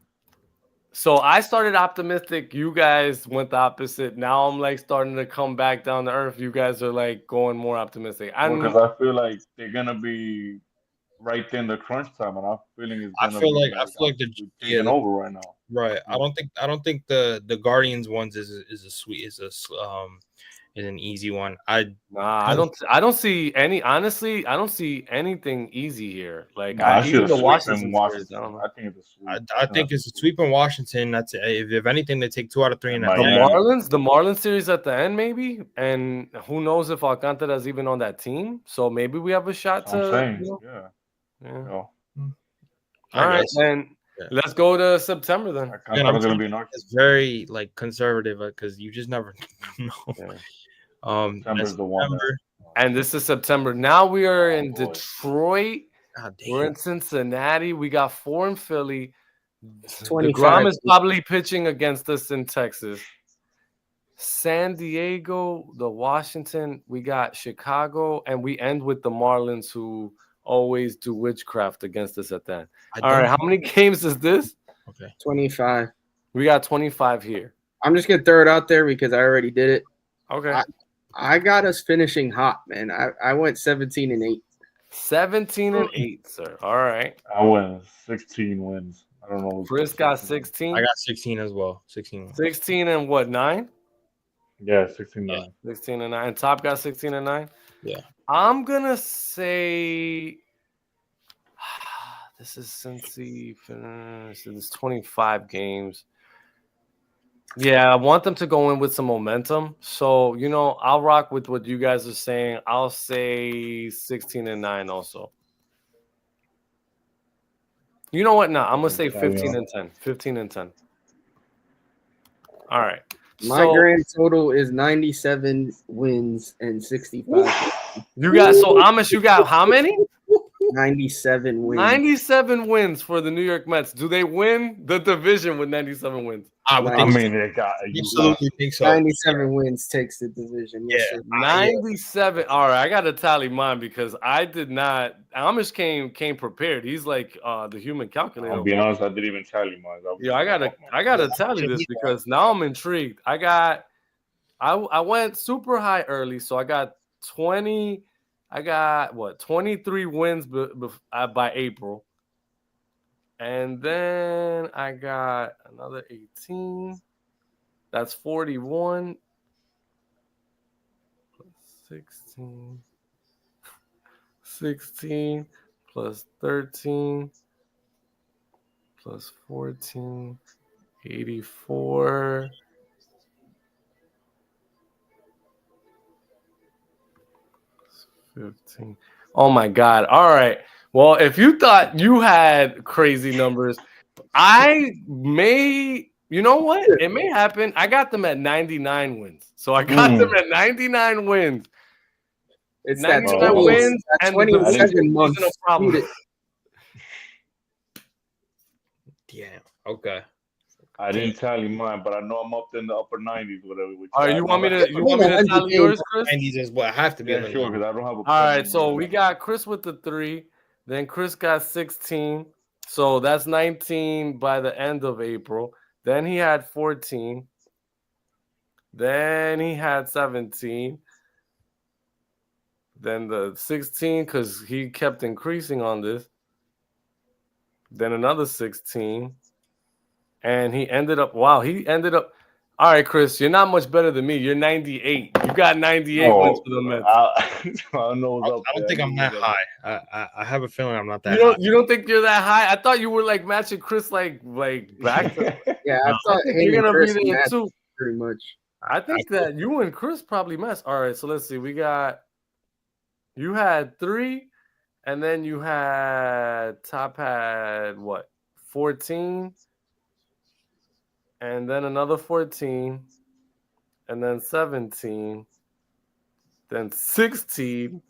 So I started optimistic. You guys went the opposite. Now I'm like starting to come back down to earth. You guys are like going more optimistic. Because I feel like they're gonna be right there in the crunch time, and I'm feeling it's gonna I feel like the taking over right now. Right. I don't think the Guardians ones is an easy one. I don't see any. Honestly, I don't see anything easy here. Like even the Washington series, I think it's a sweep. I think it's a sweep in Washington. That's if anything, they take 2 out of 3 in that. The Marlins series at the end, maybe, and who knows if Alcantara's even on that team. So maybe we have a shot to. Yeah. All right, then. Yeah. Let's go to September then. It's very like conservative because you just never know. Yeah. September's the one. And this is September. Now we are in Detroit. We're in Cincinnati. We got 4 in Philly. DeGrom is probably pitching against us in Texas. San Diego, the Washington. We got Chicago, and we end with the Marlins, who always do witchcraft against us at that. All right, how many games is this? Okay, 25. We got 25 here. I'm just gonna throw it out there because I already did it. Okay. I got us finishing hot, man. I went 17 and 8. 17 and 8, sir. All right. I went 16 wins. I don't know. Chris got 16. I got 16 as well. 16 and what, 9? Yeah, 16 and 9. 16 and 9. Top got 16 and 9. Yeah. I'm gonna say this is since he finished. It's 25 games. Yeah, I want them to go in with some momentum. So, I'll rock with what you guys are saying. I'll say 16-9 also. You know what? No, I'm going to say 15-10. 15-10. All right. My grand total is 97 wins and 65. You got Amish, you got how many? 97 wins. 97 wins for the New York Mets. Do they win the division with 97 wins? I would think they got absolutely think so. 97 wins takes the division. Yes, Yeah. sir. 97. All right, I got to tally mine because I did not. Amish came prepared. He's like the human calculator. I'll be honest, I didn't even tally mine. Yeah, I gotta tally this because now I'm intrigued. I went super high early, so I got 20. I got 23 wins by April, and then I got another 18. That's 41 plus 16 plus 13 plus 14, 84. plus 15. Oh my God. All right. Well, if you thought you had crazy numbers, I may, you know what? It may happen. I got them at 99 wins. So I got them at 99 wins. It's 99 that wins that and 27 months. no problem. Yeah. Okay. I didn't tally mine, but I know I'm up in the upper 90s, whatever. All right, you want me to tally yours, Chris? 90s is what I have to be. Yeah, sure, because I don't have a. All right, so we got Chris with the 3, then Chris got 16, so that's 19 by the end of April. Then he had 14, then he had 17, then the 16 because he kept increasing on this, then another 16. And he ended up, all right, Chris, you're not much better than me. You're 98. You got 98 wins for the Mets. I don't think I'm that high. I have a feeling I'm not that high. You don't think you're that high? I thought you were like matching Chris like back to Yeah, I thought you're gonna Chris be there too. pretty much. I think that you and Chris probably mess. All right, so let's see. You had 3, and then you had Top had 14. And then another 14, and then 17, then 16,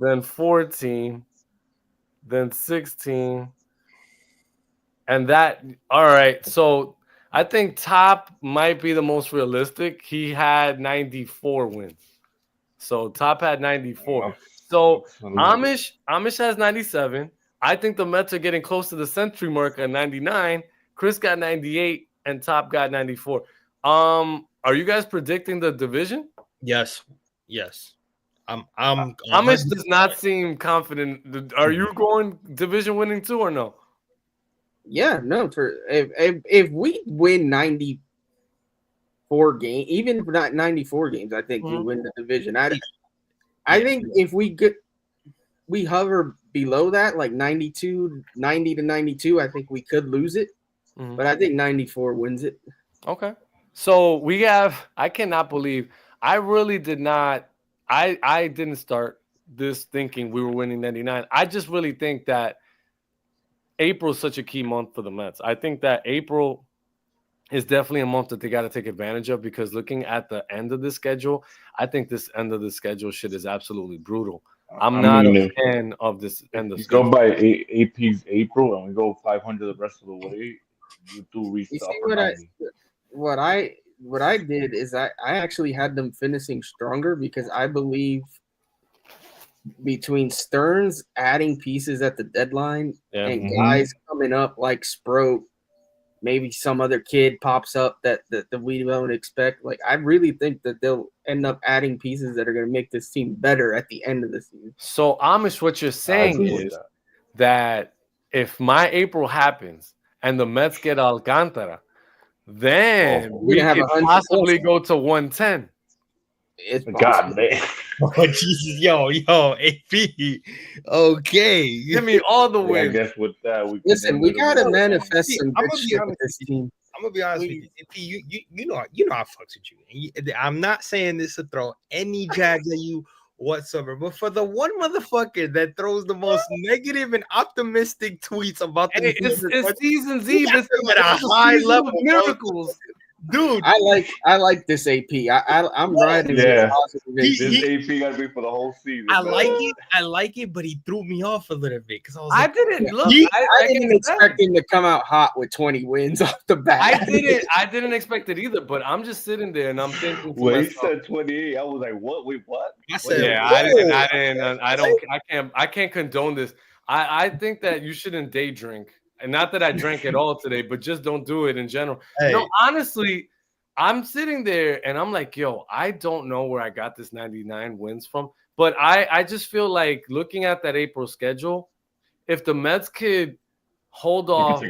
then 14, then 16, and that. All right, so I think Top might be the most realistic. He had 94 wins, so Top had 94. So Amish has 97. I think the Mets are getting close to the century mark at 99. Chris got 98. And Top got 94. Are you guys predicting the division? Yes. Amish does not seem confident. Are you going division winning too or no? Yeah, no. If we win 94 games, even if not 94 games, I think we win the division. I think if we hover below that, like 90 to 92, I think we could lose it. But I think 94 wins it. Okay. So I cannot believe, I really did not, I didn't start this thinking we were winning 99. I just really think that April is such a key month for the Mets. I think that April is definitely a month that they got to take advantage of because looking at the end of the schedule, I think this end of the schedule shit is absolutely brutal. I'm not a fan of this end of schedule. Go by AP's April and we go 500 the rest of the way. You do reach the upper 90. What I did is I actually had them finishing stronger because I believe between Stearns adding pieces at the deadline and guys coming up like Sproat, maybe some other kid pops up that we don't expect. Like I really think that they'll end up adding pieces that are going to make this team better at the end of the season. So Amish, what you're saying is that if my April happens and the Mets get Alcantara, then we could possibly go to 110. It's God, man. Oh, Jesus. Yo, AP. Okay. Give me all the wins. I guess with that, we got to manifest some good shit with this team. I'm gonna be honest with you. AP, you know I fucks with you. And I'm not saying this to throw any jabs at you whatsoever, but for the one motherfucker that throws the most negative and optimistic tweets about the it's season's eve. It's at a high level, miracles. Dude, I like this AP. I'm riding Yeah. positive. This AP got to be for the whole season. I like it, but he threw me off a little bit because I didn't look. I didn't expect him to come out hot with 20 wins off the bat. I didn't expect it either. But I'm just sitting there and I'm thinking. Well, he said 28. I was like, what? Wait, what? I said, yeah, I can't condone this. I think that you shouldn't day drink. And not that I drank at all today, but just don't do it in general. Hey. No, honestly, I'm sitting there and I'm like, yo, I don't know where I got this 99 wins from. But I just feel like looking at that April schedule, if the Mets could hold off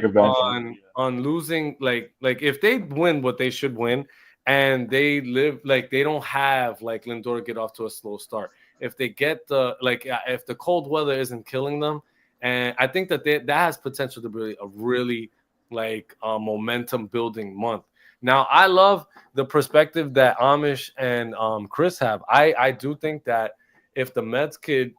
on losing, like if they win what they should win and they live like they don't have like Lindor get off to a slow start. If they get if the cold weather isn't killing them, and I think that that has potential to be a really momentum building month. Now, I love the perspective that Amish and Chris have. I do think that if the Mets could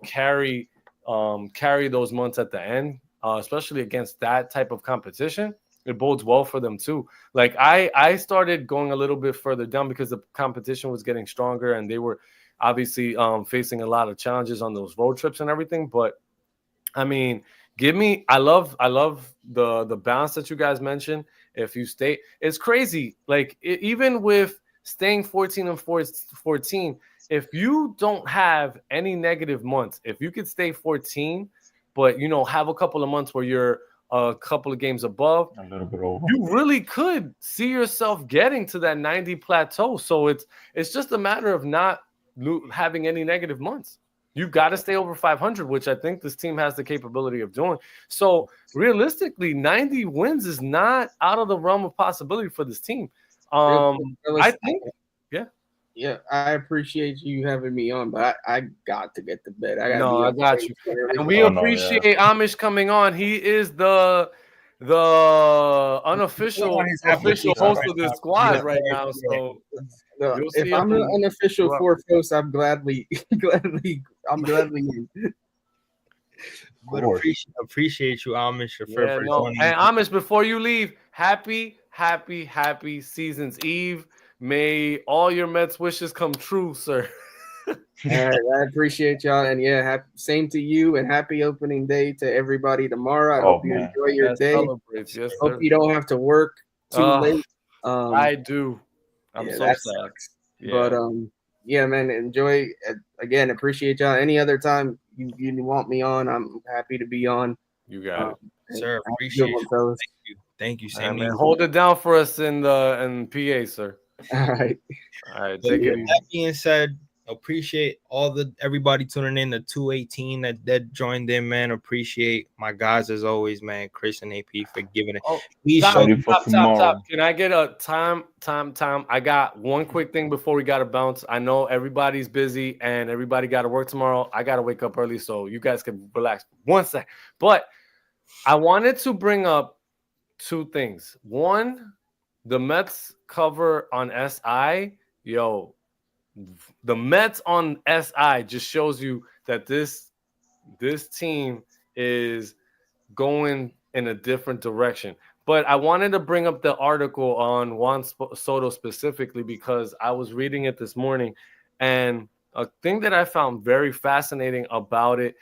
carry those months at the end, especially against that type of competition, it bodes well for them too. Like I started going a little bit further down because the competition was getting stronger and they were obviously facing a lot of challenges on those road trips and everything. But I mean, I love the balance that you guys mentioned. If you stay, it's crazy. Like even with staying 14 and 14, if you don't have any negative months, if you could stay 14, but have a couple of months where you're a couple of games above, a little bit over, you really could see yourself getting to that 90 plateau. So it's just a matter of not having any negative months. You've got to stay over 500, which I think this team has the capability of doing. So realistically, 90 wins is not out of the realm of possibility for this team. I think, yeah, I appreciate you having me on, but I got to get to bed. I got you. And we appreciate Amish coming on. He is the unofficial host of this squad right now. So if I'm an unofficial fourth host, I'm gladly in. But appreciate you, Amish. And Amish, before you leave, happy season's eve. May all your Mets wishes come true, sir. All right, I appreciate y'all, and same to you, and happy opening day to everybody tomorrow. I hope you enjoy your day. Yes, hope you don't have to work too late. I do. I'm so sad. Sucks. Yeah. But man, enjoy. Again, appreciate y'all. Any other time you want me on, I'm happy to be on. You got it, sir. Appreciate you. Thank you, Sammy. Hold it down for us in PA, sir. All right. Take it easy. That being said, appreciate everybody tuning in, the 218 that joined in, man. Appreciate my guys as always, man. Chris and AP for giving it. Top. Can I get a time? I got one quick thing before we got to bounce. I know everybody's busy and everybody got to work tomorrow. I got to wake up early so you guys can relax. 1 sec. But I wanted to bring up two things. One, the Mets cover on SI, the Mets on SI just shows you that this team is going in a different direction. But I wanted to bring up the article on Juan Soto specifically because I was reading it this morning, and a thing that I found very fascinating about it,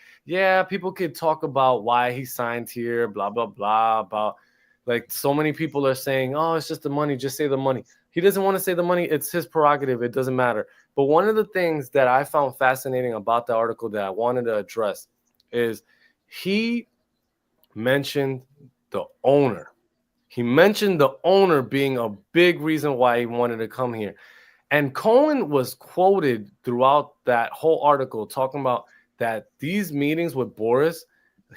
people could talk about why he signed here, blah, blah, blah, about like so many people are saying, oh, it's just the money, just say the money. He doesn't want to say the money. It's his prerogative. It doesn't matter. But one of the things that I found fascinating about the article that I wanted to address is he mentioned the owner. He mentioned the owner being a big reason why he wanted to come here. And Cohen was quoted throughout that whole article talking about that these meetings with Boris,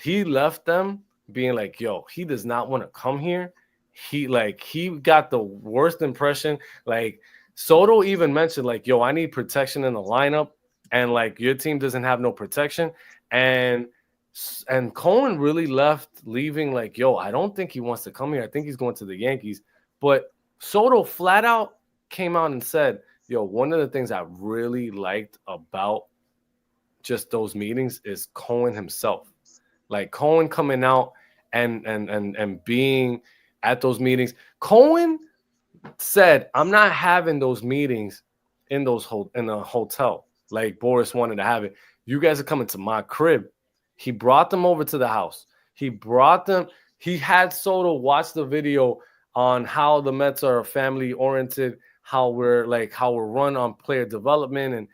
he left them being like, yo, he does not want to come here. He got the worst impression. Like Soto even mentioned like, yo, I need protection in the lineup. And like your team doesn't have no protection. And And Cohen really leaving like, yo, I don't think he wants to come here. I think he's going to the Yankees. But Soto flat out came out and said, yo, one of the things I really liked about just those meetings is Cohen himself. Like Cohen coming out and being at those meetings. Cohen said, I'm not having those meetings in a hotel like Boris wanted to have it. You guys are coming to my crib. He brought them over to the house. He had Soto watch the video on how the Mets are family oriented, how we're run on player development,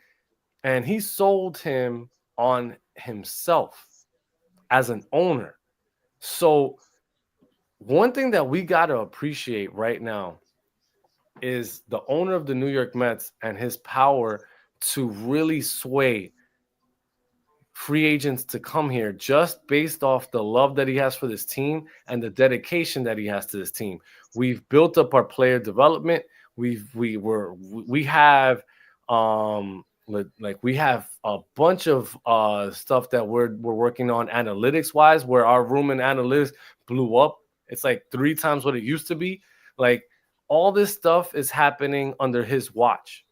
and he sold him on himself as an owner. So one thing that we got to appreciate right now is the owner of the New York Mets and his power to really sway free agents to come here just based off the love that he has for this team and the dedication that he has to this team. We've built up our player development. We have a bunch of stuff that we're working on analytics wise, where our room in analytics blew up. It's like 3 times what it used to be. Like all this stuff is happening under his watch,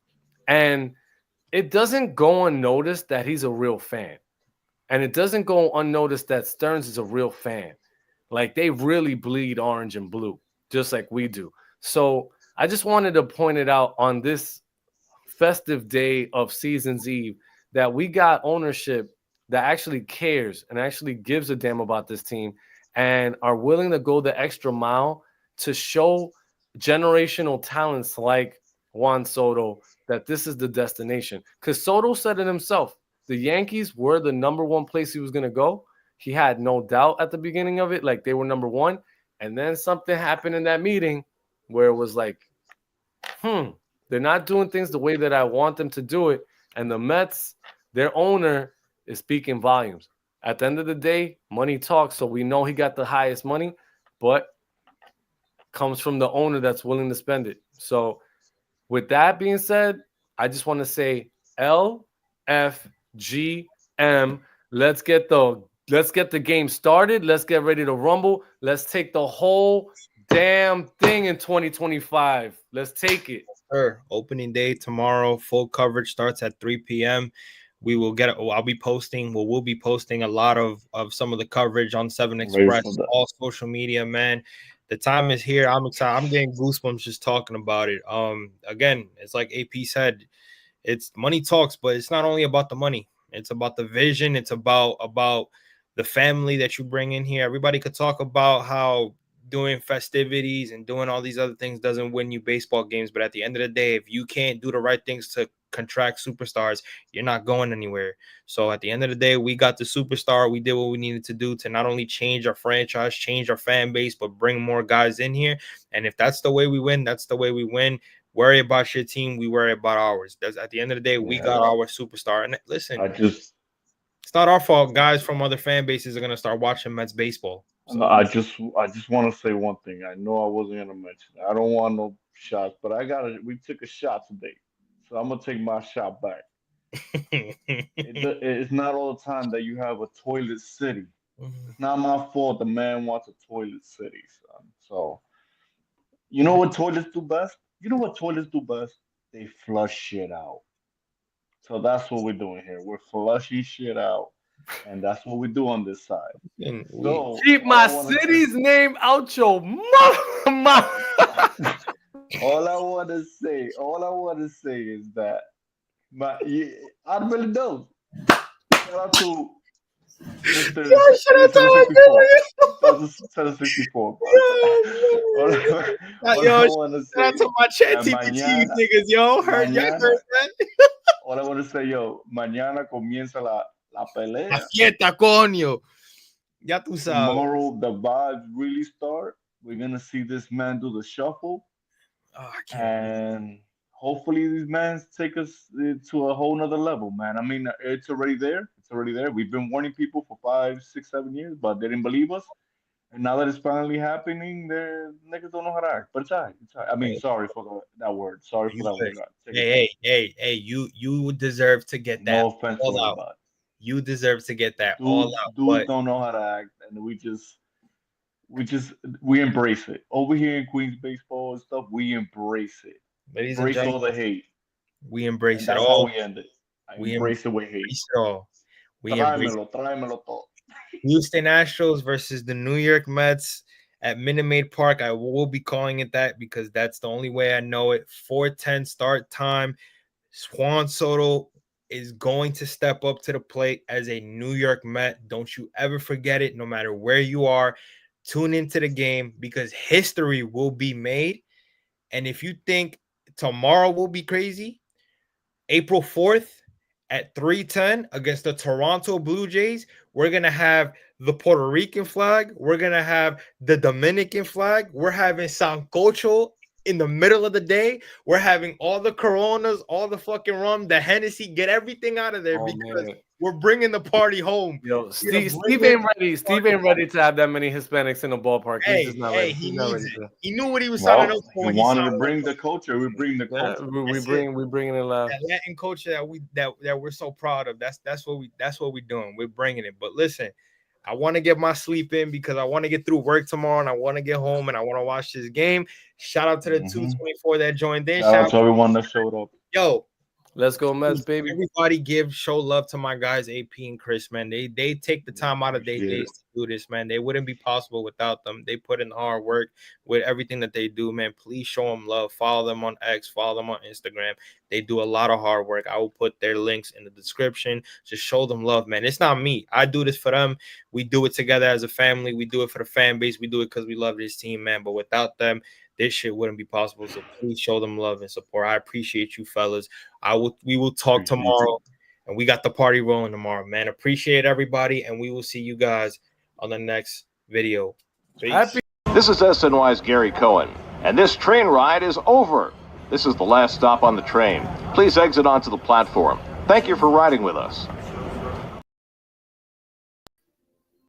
and it doesn't go unnoticed that he's a real fan. And it doesn't go unnoticed that Stearns is a real fan. Like they really bleed orange and blue, just like we do. So I just wanted to point it out on this festive day of Season's Eve that we got ownership that actually cares and actually gives a damn about this team and are willing to go the extra mile to show generational talents like Juan Soto that this is the destination. Because Soto said it himself. The Yankees were the number one place he was going to go. He had no doubt at the beginning of it, like they were number one. And then something happened in that meeting where it was like, they're not doing things the way that I want them to do it. And the Mets, their owner, is speaking volumes. At the end of the day, money talks, so we know he got the highest money, but comes from the owner that's willing to spend it. So with that being said, I just want to say LFGM. Let's get the game started. Let's get ready to rumble. Let's take the whole damn thing in 2025. Let's take it. Sure. Opening day tomorrow. Full coverage starts at 3 p.m. We'll be posting a lot of some of the coverage on 7 Express, all social media, man. The time is here. I'm excited. I'm getting goosebumps just talking about it. Again, it's like AP said, it's money talks, but it's not only about the money. It's about the vision. It's about the family that you bring in here. Everybody could talk about how doing festivities and doing all these other things doesn't win you baseball games. But at the end of the day, if you can't do the right things to contract superstars, you're not going anywhere. So at the end of the day, we got the superstar. We did what we needed to do to not only change our franchise, change our fan base, but bring more guys in here. And if that's the way we win, that's the way we win. Worry about your team. We worry about ours. That's at the end of the day, we got our superstar. And listen, it's not our fault. Guys from other fan bases are going to start watching Mets baseball. So I just want to say one thing. I know I wasn't gonna mention it. I don't want no shots, but we took a shot today, so I'm gonna take my shot back. It's not all the time that you have a toilet city. It's not my fault the man wants a toilet city, son. So you know what toilets do best? They flush shit out. So that's what we're doing here. We're flushing shit out. And that's what we do on this side. So, keep my city's name out your mouth. All I want to say is that I really don't. Shout out to Mr. 764. All I want to say, shout out to my ChatGPT niggas, yo. Heard that? All I want to say, mañana comienza la pelea. La fiesta, coño. Ya tú sabes. Tomorrow the vibes really start. We're gonna see this man do the shuffle. And hopefully these men take us to a whole nother level, man. I mean, it's already there. We've been warning people for 5, 6, 7 years, but they didn't believe us. And now that it's finally happening, the niggas don't know how to act. But it's all right. I mean, sorry for that word. Sorry for that word. Hey, you deserve to get that. No offense to anybody. You deserve to get that all out. Dudes But don't know how to act, and we embrace it over here in Queens baseball and stuff. We embrace it. ladies and Embrace all gentlemen, the hate. we embrace And it that's how all. we end it. We Embrace it with hate. embrace it all. We embrace Tráemelo todo. Houston Astros versus the New York Mets at Minute Maid Park. I will be calling it that because that's the only way I know it. 4:10 start time. Juan Soto is going to step up to the plate as a New York Met. Don't you ever forget it, no matter where you are. Tune into the game because history will be made. And if you think tomorrow will be crazy, April 4th at 3:10 against the Toronto Blue Jays, we're going to have the Puerto Rican flag. We're going to have the Dominican flag. We're having Sancocho in the middle of the day. We're having all the Coronas, all the fucking rum, the Hennessy. Get everything out of there because we're bringing the party home. Yo, Steve ain't ready. Steve ain't ready to have that many Hispanics in the ballpark. He's just not ready. He needs it. He knew what he was signing up for. He wanted to bring the culture. We bring the culture. We bringing it live. That Latin culture that we're so proud of. That's what we're doing. We're bringing it. But listen, I want to get my sleep in because I want to get through work tomorrow and I want to get home and I want to watch this game. Shout out to the 224 that joined in. Shout out to everyone that showed up. Yo, let's go Mets, baby. Everybody show love to my guys AP and Chris, man. They take the time out of their days to do this, man. They wouldn't be possible without them. They put in hard work with everything that they do, man. Please show them love. Follow them on X, follow them on Instagram. They do a lot of hard work. I will put their links in the description. Just show them love, man. It's not me. I do this for them. We do it together as a family. We do it for the fan base. We do it because we love this team, man. But without them, this shit wouldn't be possible. So please show them love and support. I appreciate you, fellas. We will talk tomorrow, and we got the party rolling tomorrow, man. Appreciate everybody, and we will see you guys on the next video. Peace. This is SNY's Gary Cohen, and this train ride is over. This is the last stop on the train. Please exit onto the platform. Thank you for riding with us.